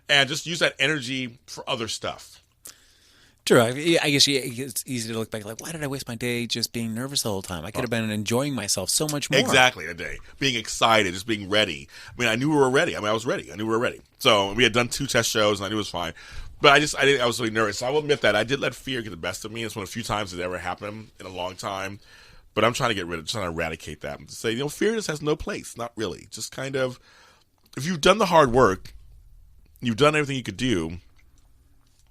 and just use that energy for other stuff. True. I guess it's easy to look back why did I waste my day just being nervous the whole time? I could have been enjoying myself so much more. Exactly, a day. Being excited, just being ready. I knew we were ready. I was ready. I knew we were ready. So we had done 2 test shows and I knew it was fine. But I was really nervous. So I will admit that I did let fear get the best of me. It's one of the few times it ever happened in a long time. But I'm trying to trying to eradicate that and to say, fear just has no place. Not really. Just kind of, if you've done the hard work, you've done everything you could do,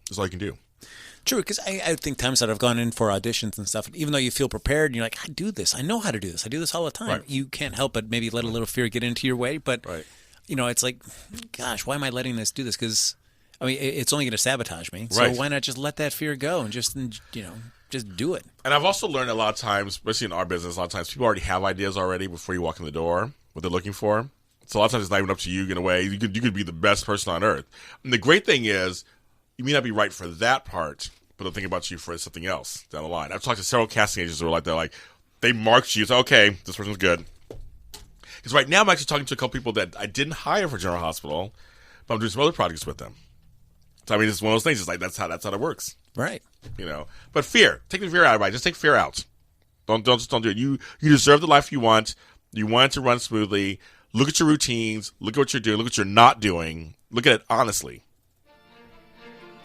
that's all you can do. True, because I think times that I've gone in for auditions and stuff, even though you feel prepared, and you're like, I do this. I know how to do this. I do this all the time. Right. You can't help but maybe let a little fear get into your way. But, it's like, gosh, why am I letting this do this? Because, it's only going to sabotage me. So why not just let that fear go and just do it? And I've also learned a lot of times, especially in our business, a lot of times people already have ideas already before you walk in the door, what they're looking for. So a lot of times it's not even up to you in a way. You could be the best person on earth. And the great thing is, you may not be right for that part, but they'll think about you for something else down the line. I've talked to several casting agents who are they marked you, say, okay, this person's good. Because right now I'm actually talking to a couple people that I didn't hire for General Hospital, but I'm doing some other projects with them. So it's one of those things. It's that's how it works. Right. But fear. Take the fear out of it. Just take fear out. Don't do it. You deserve the life you want. You want it to run smoothly. Look at your routines. Look at what you're doing. Look at what you're not doing. Look at it honestly.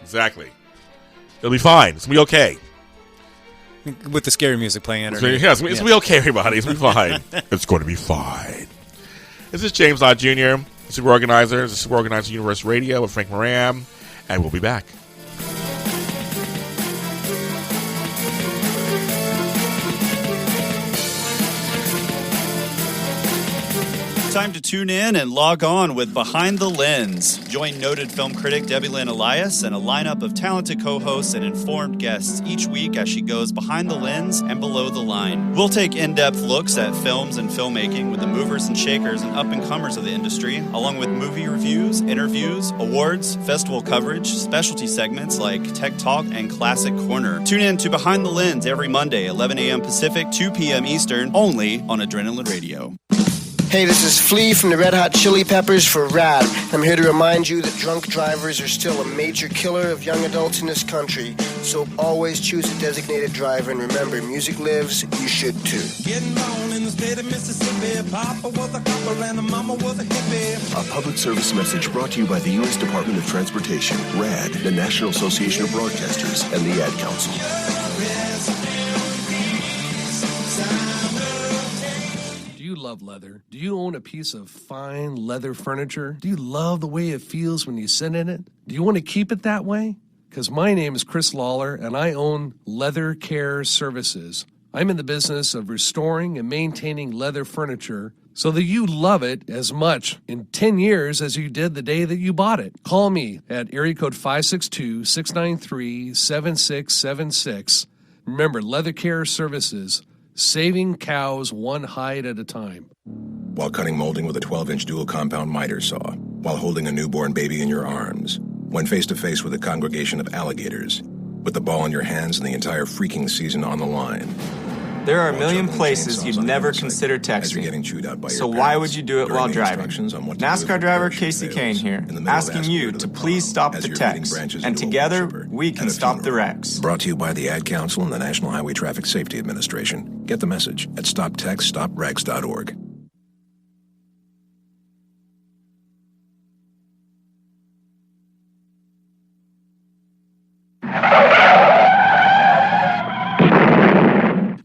Exactly. It'll be fine. It's going to be okay. With the scary music playing underneath. It's going to be okay, everybody. It's going to be fine. It's going to be fine. This is James Lott Jr., Super Organizer. This is Super Organizer Universe Radio with Frank Moran. And we'll be back. Time to tune in and log on with Behind the Lens. Join noted film critic Debbie Lynn Elias and a lineup of talented co-hosts and informed guests each week as she goes behind the lens and below the line. We'll take in-depth looks at films and filmmaking with the movers and shakers and up-and-comers of the industry, along with movie reviews, interviews, awards, festival coverage, specialty segments like Tech Talk and Classic Corner. Tune in to Behind the Lens every Monday, 11 a.m. Pacific, 2 p.m. Eastern, only on Adrenaline Radio. Hey, this is Flea from the Red Hot Chili Peppers for RAD. I'm here to remind you that drunk drivers are still a major killer of young adults in this country. So always choose a designated driver, and remember, music lives, you should too. Getting born in the state of Mississippi, Papa was a copper and the mama was a hippie. A public service message brought to you by the U.S. Department of Transportation, RAD, the National Association of Broadcasters, and the Ad Council. Do you love leather? Do you own a piece of fine leather furniture? Do you love the way it feels when you sit in it? Do you want to keep it that way? Because my name is Chris Lawler, and I own Leather Care Services. I'm in the business of restoring and maintaining leather furniture so that you love it as much in 10 years as you did the day that you bought it. Call me at area code 562-693-7676. Remember, Leather Care Services, saving cows one hide at a time. While cutting molding with a 12-inch dual compound miter saw, while holding a newborn baby in your arms, when face-to-face with a congregation of alligators, with the ball in your hands and the entire freaking season on the line. There are a million places you'd never consider texting. So why would you do it while driving? NASCAR driver Casey Kane here, asking you to please stop the text. And together, we can stop the wrecks. Brought to you by the Ad Council and the National Highway Traffic Safety Administration. Get the message at stoptextstoprex.org.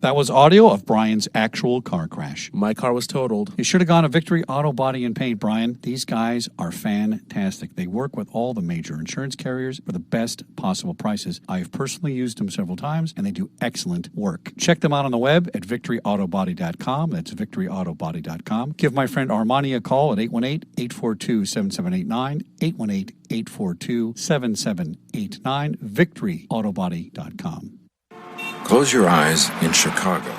That was audio of Brian's actual car crash. My car was totaled. You should have gone to Victory Auto Body and Paint, Brian. These guys are fantastic. They work with all the major insurance carriers for the best possible prices. I've personally used them several times, and they do excellent work. Check them out on the web at victoryautobody.com. That's victoryautobody.com. Give my friend Armani a call at 818-842-7789, 818-842-7789, victoryautobody.com. Close your eyes in Chicago,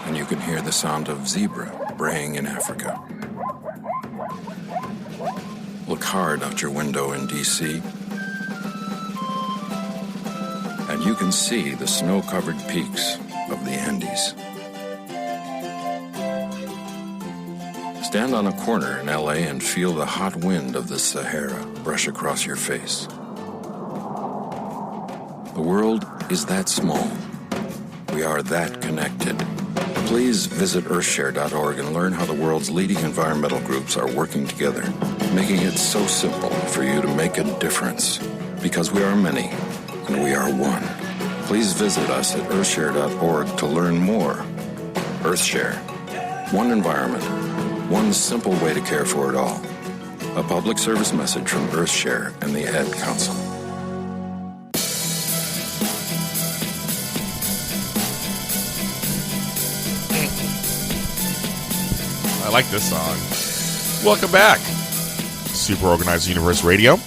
and you can hear the sound of zebra braying in Africa. Look hard out your window in D.C., and you can see the snow-covered peaks of the Andes. Stand on a corner in L.A. and feel the hot wind of the Sahara brush across your face. The world is that small. We are that connected. Please visit earthshare.org and learn how the world's leading environmental groups are working together, making it so simple for you to make a difference. Because we are many, and we are one. Please visit us at earthshare.org to learn more. Earthshare. One environment. One simple way to care for it all. A public service message from Earthshare and the Ad Council. I like this song. Welcome back. Super Organizer Universe Radio.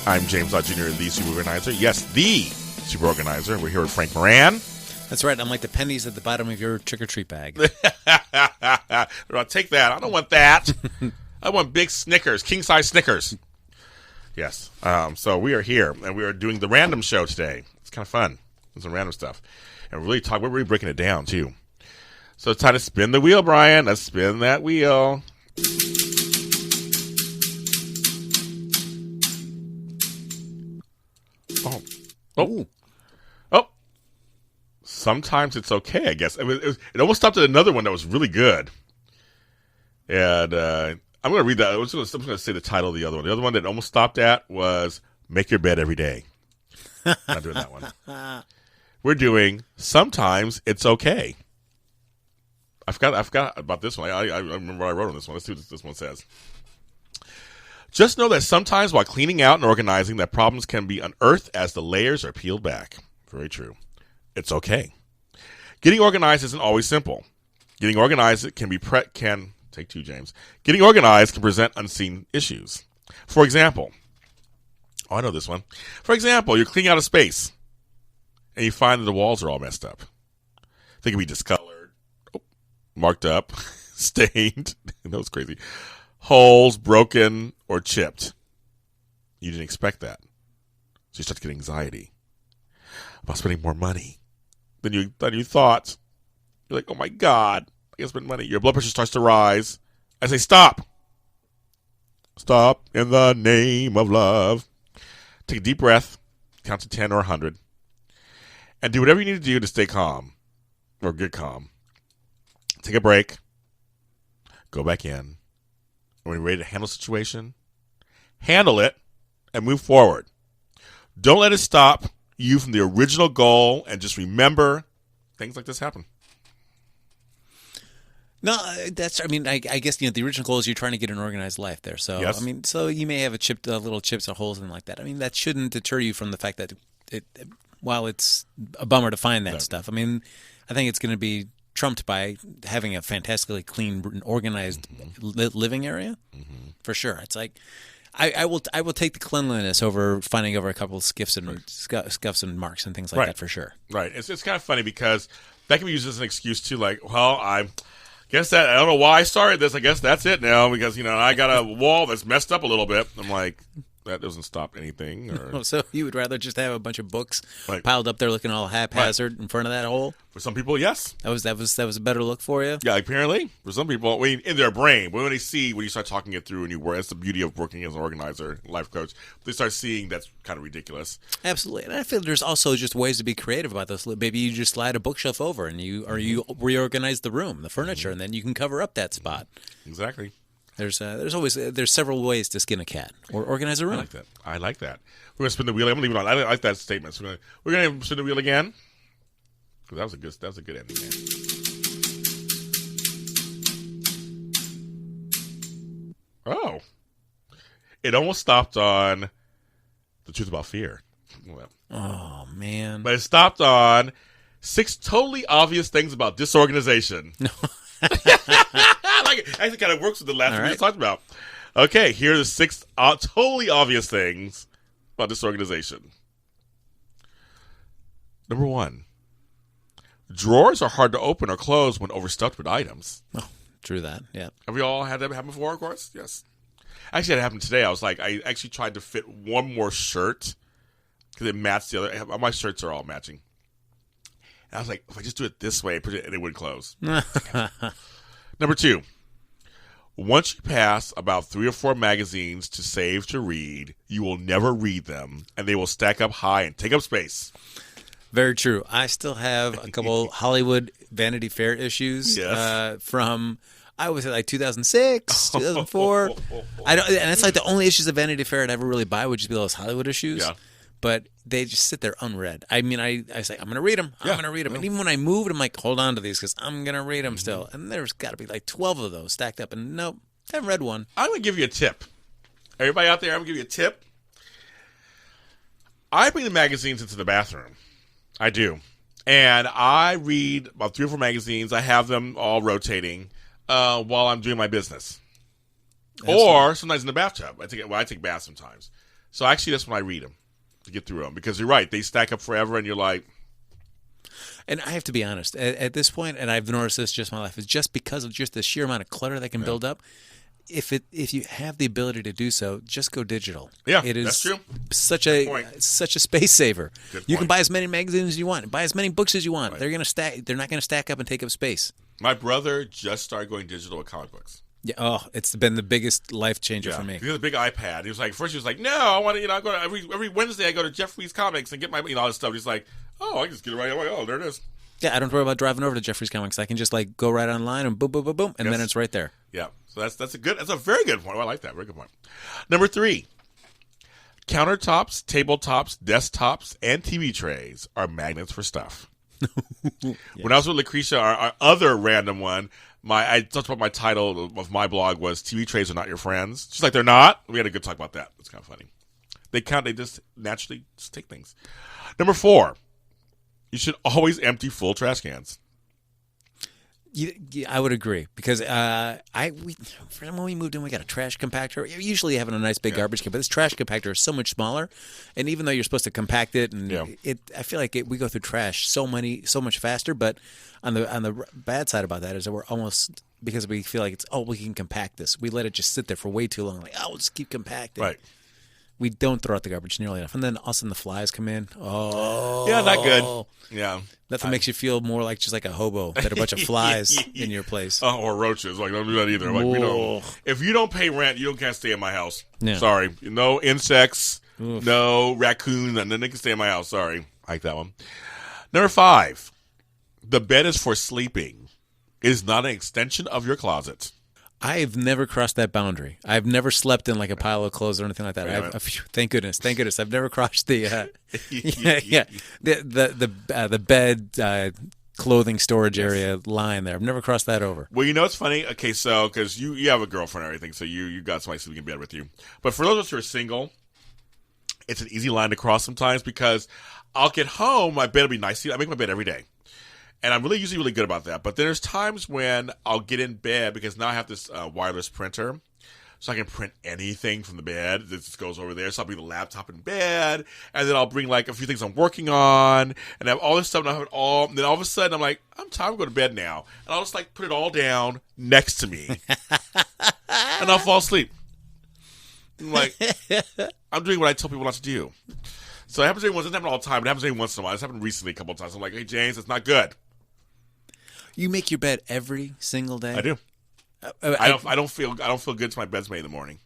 I'm James Lott Jr., the Super Organizer. Yes, the Super Organizer. We're here with Frank Moran. That's right. I'm like the pennies at the bottom of your trick-or-treat bag. I'll take that. I don't want that. I want big Snickers, king-size Snickers. Yes. So we are here, and we are doing the random show today. It's kind of fun. There's some random stuff. And we're really breaking it down, too. So it's time to spin the wheel, Brian. Let's spin that wheel. Oh. Sometimes it's okay, I guess. I mean, it almost stopped at another one that was really good. And I'm going to read that. I'm just going to say the title of the other one. The other one that almost stopped at was Make Your Bed Every Day. Not doing that one. We're doing Sometimes It's Okay. I forgot about this one. I remember what I wrote on this one. Let's see what this one says. Just know that sometimes while cleaning out and organizing, that problems can be unearthed as the layers are peeled back. Very true. It's okay. Getting organized isn't always simple. Getting organized can take two, James. Getting organized can present unseen issues. For example, I know this one. For example, you're cleaning out a space, and you find that the walls are all messed up. They can be discolored, marked up, stained. That was crazy. Holes, broken, or chipped. You didn't expect that. So you start to get anxiety about spending more money than you thought. You're like, oh my God, I gotta spend money. Your blood pressure starts to rise. I say, stop. Stop in the name of love. Take a deep breath, count to 10 or 100, and do whatever you need to do to stay calm or get calm. Take a break. Go back in. When you're ready to handle the situation, handle it and move forward. Don't let it stop you from the original goal, and just remember things like this happen. No, I guess, the original goal is you're trying to get an organized life there. So, yes. So you may have little chips or holes and like that. That shouldn't deter you from the fact that while it's a bummer to find that stuff, I think it's going to be trumped by having a fantastically clean, organized living area, for sure. It's like I will take the cleanliness over finding over a couple of scuffs and marks and things like that for sure. Right. It's kind of funny because that can be used as an excuse too. Like, well, I guess that I don't know why I started this. I guess that's it now because I got a wall that's messed up a little bit. I'm like, That doesn't stop anything. Or So you would rather just have a bunch of books Right. piled up there looking all haphazard in front of that hole? For some people, yes. That was a better look for you? Yeah, apparently. For some people, in their brain, but when they see, when you start talking it through and you work, that's the beauty of working as an organizer, life coach. They start seeing that's kind of ridiculous. Absolutely. And I feel there's also just ways to be creative about this. Maybe you just slide a bookshelf over and you reorganize the room, the furniture, and then you can cover up that spot. Exactly. There's several ways to skin a cat or organize a room. I like that. We're gonna spin the wheel. I'm gonna leave it on. I like that statement. So we're gonna spin the wheel again. That was a good ending. Man. Oh, it almost stopped on the truth about fear. Well, oh man! But it stopped on 6 totally obvious things about disorganization. No. I like it. Actually, kind of works with the last one we just talked about. Okay, here are the 6 totally obvious things about disorganization. Number 1. Drawers are hard to open or close when overstuffed with items. Oh, true that. Yeah. Have we all had that happen before, of course? Yes. Actually, it happened today. I actually tried to fit one more shirt because it matched the other. My shirts are all matching. And I was like, if I just do it this way, and it wouldn't close. Number 2. Once you pass about 3 or 4 magazines to save to read, you will never read them, and they will stack up high and take up space. Very true. I still have a couple Hollywood Vanity Fair issues from, I was like 2006, 2004. And it's like the only issues of Vanity Fair I'd ever really buy would just be those Hollywood issues. Yeah. But they just sit there unread. I mean, I was like, I'm going to read them. I'm going to read them. And even when I moved, I'm like, hold on to these because I'm going to read them still. And there's got to be like 12 of those stacked up. And nope, I haven't read one. I'm going to give you a tip. Everybody out there, I'm going to give you a tip. I bring the magazines into the bathroom. I do. And I read about 3 or 4 magazines. I have them all rotating while I'm doing my business. Absolutely. Or sometimes in the bathtub. I take baths sometimes. So actually, that's when I read them. To get through them, because you're right, they stack up forever, and you're like. And I have to be honest, at this point, and I've noticed this just in my life, is just because of just the sheer amount of clutter that can build up. If you have the ability to do so, just go digital. Yeah, it is that's true. Such a space saver. You can buy as many magazines as you want, buy as many books as you want. Right. They're not going to stack up and take up space. My brother just started going digital with comic books. Yeah, it's been the biggest life changer for me. He has a big iPad. He was like, first he was like, no, I want to, I go to every Wednesday I go to Jeffrey's Comics and get my, all this stuff. He's like, oh, I can just get it right away. Oh, there it is. Yeah, I don't worry about driving over to Jeffrey's Comics. I can just like go right online and boom, boom, boom, boom, and then it's right there. Yeah, so that's a very good point. Oh, I like that. Very good point. Number 3, countertops, tabletops, desktops, and TV trays are magnets for stuff. Yes. When I was with Lucretia, our other random one. I talked about my title of my blog was TV trays are not your friends. She's like, they're not. We had a good talk about that. It's kind of funny. They just naturally just take things. Number 4, you should always empty full trash cans. I would agree because when we moved in, we got a trash compactor. Usually having a nice big garbage can, but this trash compactor is so much smaller. And even though you're supposed to compact it, and I feel like we go through trash so much faster. But on the bad side about that is that we're almost, because we feel like we can compact this. We let it just sit there for way too long. Like, we'll just keep compacting. Right. We don't throw out the garbage nearly enough. And then all of a sudden the flies come in. Oh. Yeah, not good. Yeah. Nothing makes you feel more like just like a hobo than a bunch of flies in your place. Or roaches. Like, don't do that either. Like, if you don't pay rent, you can't stay in my house. Yeah. Sorry. No insects, no raccoons, and then they can stay in my house. Sorry. I like that one. Number 5, the bed is for sleeping. It is not an extension of your closet. I've never crossed that boundary. I've never slept in like a pile of clothes or anything like that. Thank goodness. I've never crossed the the bed clothing storage area line there. I've never crossed that over. Well, you know, it's funny. Okay, so because you have a girlfriend and everything, so you got somebody sleeping in bed with you. But for those of us who are single, it's an easy line to cross sometimes because I'll get home, my bed will be nice. I make my bed every day. And I'm usually really good about that. But then there's times when I'll get in bed because now I have this wireless printer. So I can print anything from the bed. It just goes over there. So I'll bring the laptop in bed. And then I'll bring like a few things I'm working on. And I have all this stuff. And I have it all. And then all of a sudden I'm like, I'm tired to go to bed now. And I'll just like put it all down next to me. And I'll fall asleep. I'm like, I'm doing what I tell people not to do. So it happens to me once. It doesn't happen all the time. It happens to me once in a while. It's happened recently a couple of times. I'm like, hey, James, it's not good. You make your bed every single day? I do. I don't feel good till my bed's made in the morning.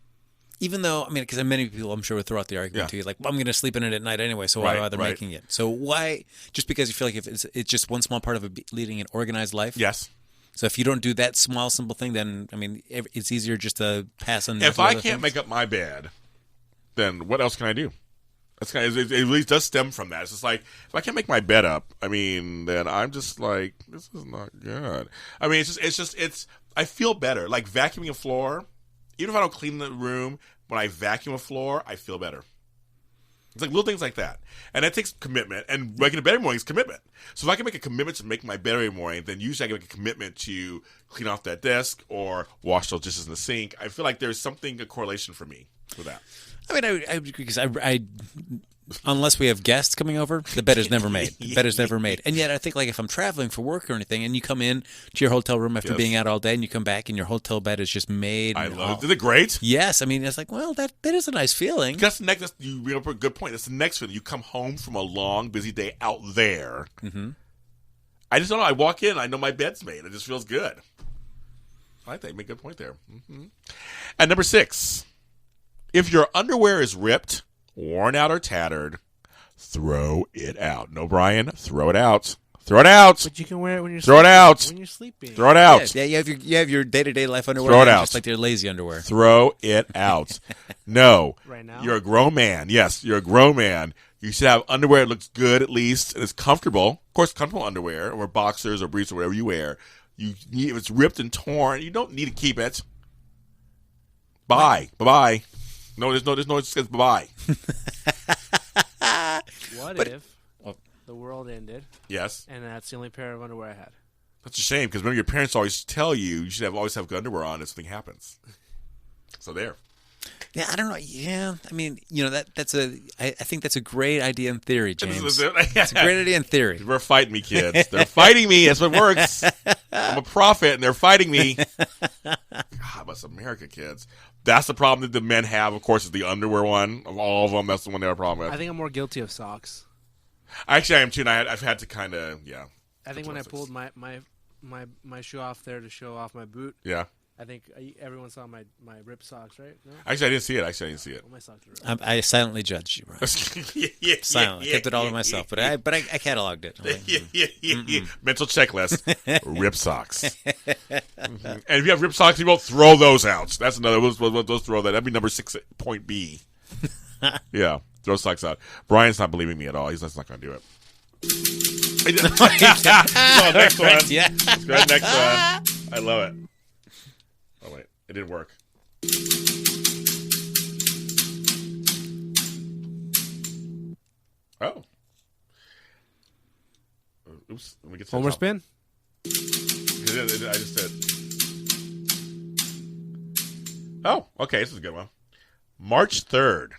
Even though, because many people, I'm sure, would throw out the argument to you, like, well, I'm going to sleep in it at night anyway, so why bother making it? So why, just because you feel like if it's just one small part of leading an organized life? Yes. So if you don't do that small, simple thing, then, it's easier just to pass on. If I can't make up my bed, then what else can I do? That's it really does stem from that. It's just like, if I can't make my bed up, then I'm just like, this is not good. I feel better. Like vacuuming a floor, even if I don't clean the room, when I vacuum a floor, I feel better. It's like little things like that. And that takes commitment. And making a bed every morning is commitment. So if I can make a commitment to make my bed every morning, then usually I can make a commitment to clean off that desk or wash those dishes in the sink. I feel like there's a correlation for me with that. I because unless we have guests coming over, the bed is never made. The bed is never made. And yet I think, like, if I'm traveling for work or anything and you come in to your hotel room after being out all day and you come back and your hotel bed is just made. I love it. Isn't it great? Yes. It's like, well, that is a nice feeling. You bring up a good point. That's the next feeling. You come home from a long, busy day out there. Mm-hmm. I just don't know. I walk in, I know my bed's made. It just feels good. I think you make a good point there. Mm-hmm. And number 6, if your underwear is ripped, worn out, or tattered, throw it out. No, Brian, throw it out. Throw it out. But you can wear it when you're throw sleeping. It out. When you're sleeping. Throw it out. Yeah, you have your day-to-day life underwear. Throw it out. Just like your lazy underwear. Throw it out. No. Right now? You're a grown man. Yes, you're a grown man. You should have underwear that looks good at least and is comfortable. Of course, comfortable underwear or boxers or briefs or whatever you wear. If it's ripped and torn, you don't need to keep it. Bye. Bye-bye. No, there's no, it says bye-bye. What if the world ended? Yes. And that's the only pair of underwear I had. That's a shame, because remember your parents always tell you should always have good underwear on if something happens. So there. Yeah, I don't know. Yeah, I think that's a great idea in theory, James. It's a great idea in theory. They're fighting me, kids. They're fighting me. That's what works. I'm a prophet, and they're fighting me. God, us America kids. That's the problem that the men have, of course, is the underwear one. Of all of them, that's the one they have a problem with. I think I'm more guilty of socks. Actually, I am too, and I've had to kind of, I think when I pulled my shoe off there to show off my boot. Yeah. I think everyone saw my ripped socks, right? No? Actually, I didn't see it. Well, my socks are ripped. I silently judged you, Brian. Silently. I kept it all to myself, but I cataloged it. Like, Mental checklist. Rip socks. Mm-hmm. And if you have ripped socks, you won't throw those out. That's another. We'll throw that. That'd be number 6, point B. Yeah, throw socks out. Brian's not believing me at all. He's not going to do it. Next one. Yeah. Let's go ahead, next one. I love it. Oh, wait. It didn't work. Oh. Oops. Let me get one more spin. I just did. Oh, okay. This is a good one. March 3rd.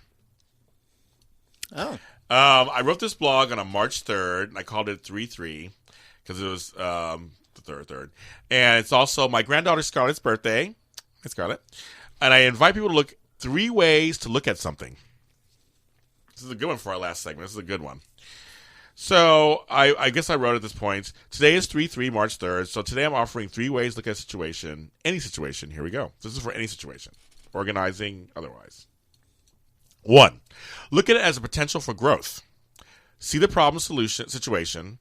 Oh. I wrote this blog on a March 3rd, and I called it 3-3 because it was the third. And it's also my granddaughter Scarlett's birthday. Hey, Scarlett. And I invite people to look 3 ways to look at something. This is a good one for our last segment. This is a good one. So I guess I wrote at this point, today is 3-3, March 3rd. So today I'm offering 3 ways to look at a situation, any situation. Here we go. This is for any situation, organizing, otherwise. 1, look at it as a potential for growth. See the problem situation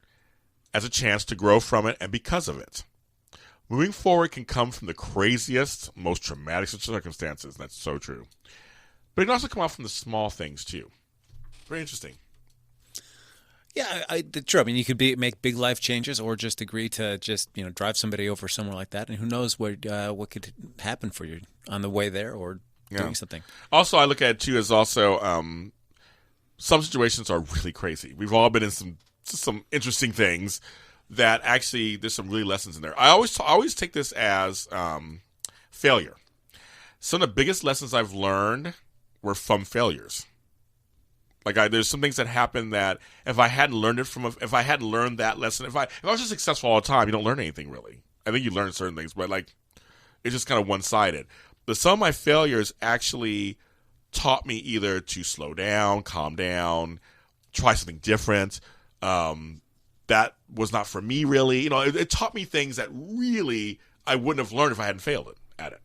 as a chance to grow from it and because of it. Moving forward can come from the craziest, most traumatic circumstances. That's so true. But it can also come out from the small things, too. Very interesting. Yeah, true. I mean, you could make big life changes, or just agree to drive somebody over somewhere like that, and who knows what could happen for you on the way there, or doing something. Also, I look at it too as also some situations are really crazy. We've all been in some interesting things that actually there's some really lessons in there. I always take this as failure. Some of the biggest lessons I've learned were from failures. Like there's some things that happen that if I hadn't learned that lesson, if I was just successful all the time, you don't learn anything really. I think you learn certain things, but like it's just kind of one-sided. But some of my failures actually taught me either to slow down, calm down, try something different. That was not for me, really. It taught me things that really I wouldn't have learned if I hadn't failed at it.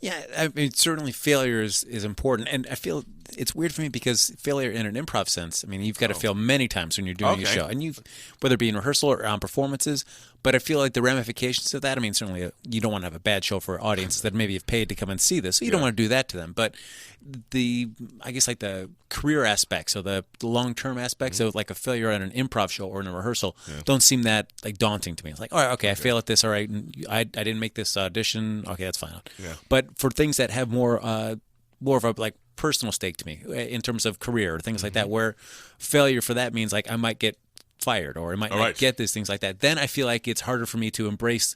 Yeah, I mean, certainly failure is important. And I feel it's weird for me because failure in an improv sense, I mean, you've got to fail many times when you're doing a show. And whether it be in rehearsal or on performances, but I feel like the ramifications of that, I mean, certainly you don't want to have a bad show for audiences that maybe have paid to come and see this. So you don't want to do that to them. But I guess like the career aspects or the long-term aspects of like a failure at an improv show or in a rehearsal don't seem that like daunting to me. It's like, all right, okay, I fail at this. All right, I didn't make this audition. Okay, that's fine. Yeah. But for things that have more of a like personal stake to me in terms of career or things like that, where failure for that means like I might get fired or I might not get these things like that, then I feel like it's harder for me to embrace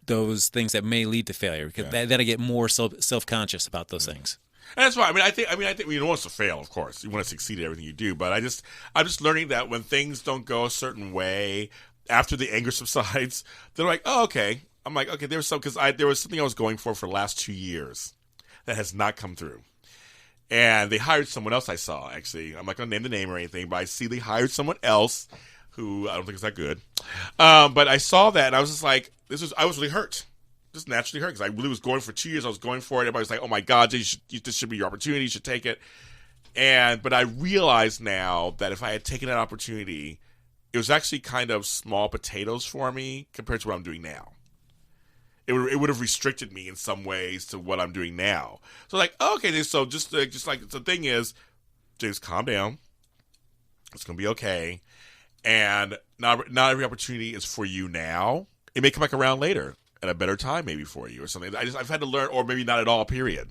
those things that may lead to failure because then I get more self-conscious about those things. And that's why I think you don't want to fail, of course. You want to succeed at everything you do, but I'm just learning that when things don't go a certain way, after the anger subsides, they're like, oh, okay. I'm like, okay, there was something I was going for the last 2 years that has not come through. And they hired someone else I saw, actually. I'm not going to name the name or anything, but I see they hired someone else who I don't think is that good. But I saw that, and I was just like, I was really hurt. Just naturally hurt, because I really was going for 2 years. I was going for it. Everybody was like, oh, my God, this should be your opportunity. You should take it. But I realize now that if I had taken that opportunity, it was actually kind of small potatoes for me compared to what I'm doing now. It would have restricted me in some ways to what I'm doing now. So like, okay, so just like the thing is, James, calm down. It's gonna be okay, and not every opportunity is for you now. It may come back around later at a better time, maybe for you or something. I've had to learn, or maybe not at all. Period,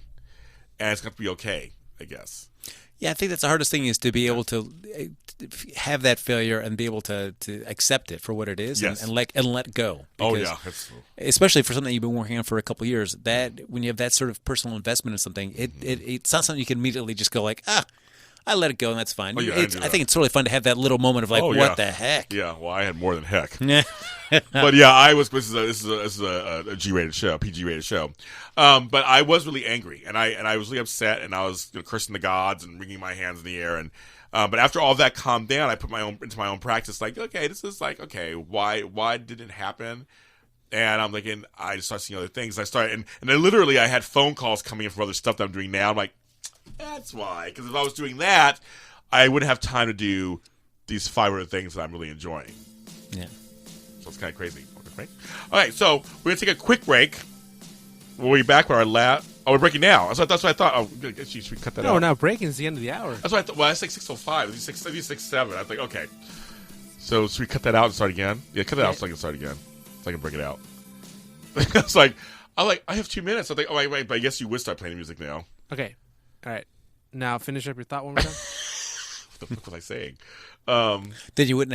and it's gonna be okay, I guess. Yeah, I think that's the hardest thing is to be able to have that failure and be able to accept it for what it is and let go. Because especially for something you've been working on for a couple of years, that when you have that sort of personal investment in something, it's not something you can immediately just go like, I let it go and that's fine. I think it's totally fun to have that little moment of like, what the heck? Yeah, well, I had more than heck. But yeah, this is a G-rated show, PG-rated show. But I was really angry and I was really upset and I was cursing the gods and wringing my hands in the air and. But after all that calmed down, I put into my own practice. Like, okay, this is like, okay, why did it happen? And I'm thinking, I just started seeing other things. I started, and then literally, I had phone calls coming in from other stuff that I'm doing now. I'm like, that's why. Because if I was doing that, I wouldn't have time to do these 5 other things that I'm really enjoying. Yeah. So it's kind of crazy. Okay. All right, so we're gonna take a quick break. We'll be back with our last. Oh, we're breaking now. That's what I thought. Oh, should we cut that out? No, we're not breaking. It's the end of the hour. That's what I thought. Well, I said 6:05. It's 6:07. I think, okay. So should we cut that out and start again? Yeah, cut that out so I can start again. So I can break it out. It's like, I have 2 minutes. I think, oh, wait, but I guess you would start playing the music now. Okay. All right. Now finish up your thought one more time. What the fuck was I saying? Then you wouldn't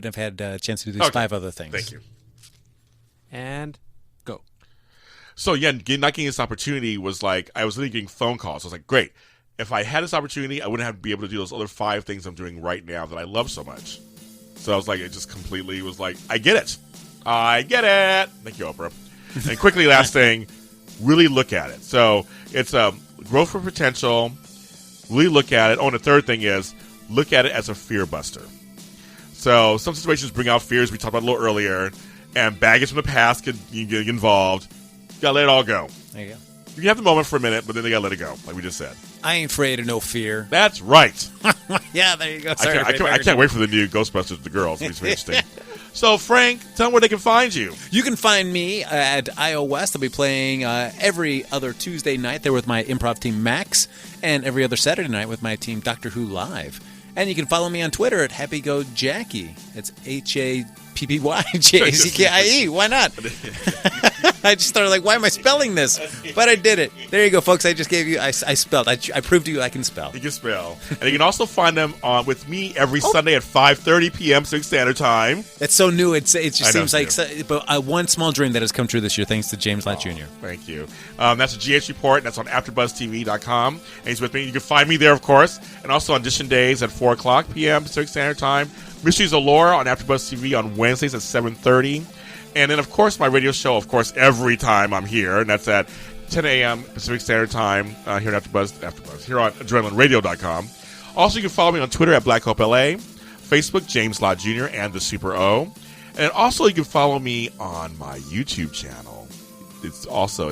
have had a chance to do these 5 other things. Thank you. And go. So yeah, not getting this opportunity was like, I was really getting phone calls. I was like, great. If I had this opportunity, I wouldn't have to be able to do those other 5 things I'm doing right now that I love so much. So I was like, it just completely was like, I get it. Thank you, Oprah. And quickly, last thing, really look at it. So it's growth for potential. Really look at it. Oh, and the third thing is look at it as a fear buster. So some situations bring out fears we talked about a little earlier, and baggage from the past could get involved. You gotta let it all go. There you go. You can have the moment for a minute, but then they gotta let it go, like we just said. I ain't afraid of no fear. That's right. Yeah, there you go. Sorry, I can't wait for the new Ghostbusters, the girls. It's really interesting. So, Frank, tell them where they can find you. You can find me at IO West. I'll be playing every other Tuesday night there with my improv team, Max, and every other Saturday night with my team, Doctor Who Live. And you can follow me on Twitter at HappyGoJackie. It's HappyJackie. Why not? I just started like, why am I spelling this? But I did it. There you go, folks. I just gave you, I spelled. I proved to you I can spell. You can spell. And you can also find them with me every Sunday at 5:30 p.m. Pacific Standard Time. It's so new. It just seems like but one small dream that has come true this year thanks to James Lott Jr. Thank you. That's a GH Report. That's on AfterbuzzTV.com. And he's with me. You can find me there, of course. And also audition days at 4 o'clock p.m. Pacific Standard Time. Mysteries of Laura on AfterbuzzTV on Wednesdays at 7:30. And then, of course, my radio show, of course, every time I'm here. And that's at 10 a.m. Pacific Standard Time here on AfterBuzz, here on AdrenalineRadio.com. Also, you can follow me on Twitter at Black Hope LA, Facebook, James Lott Jr. and the Super O. And also, you can follow me on my YouTube channel. It's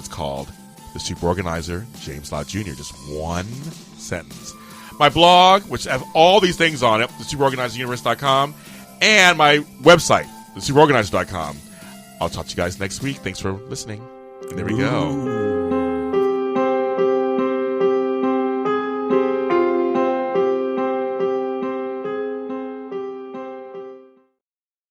called The Super Organizer, James Lott Jr., just one sentence. My blog, which has all these things on it, thesuperorganizeruniverse.com, and my website, thesuperorganizer.com. I'll talk to you guys next week. Thanks for listening. And there we go.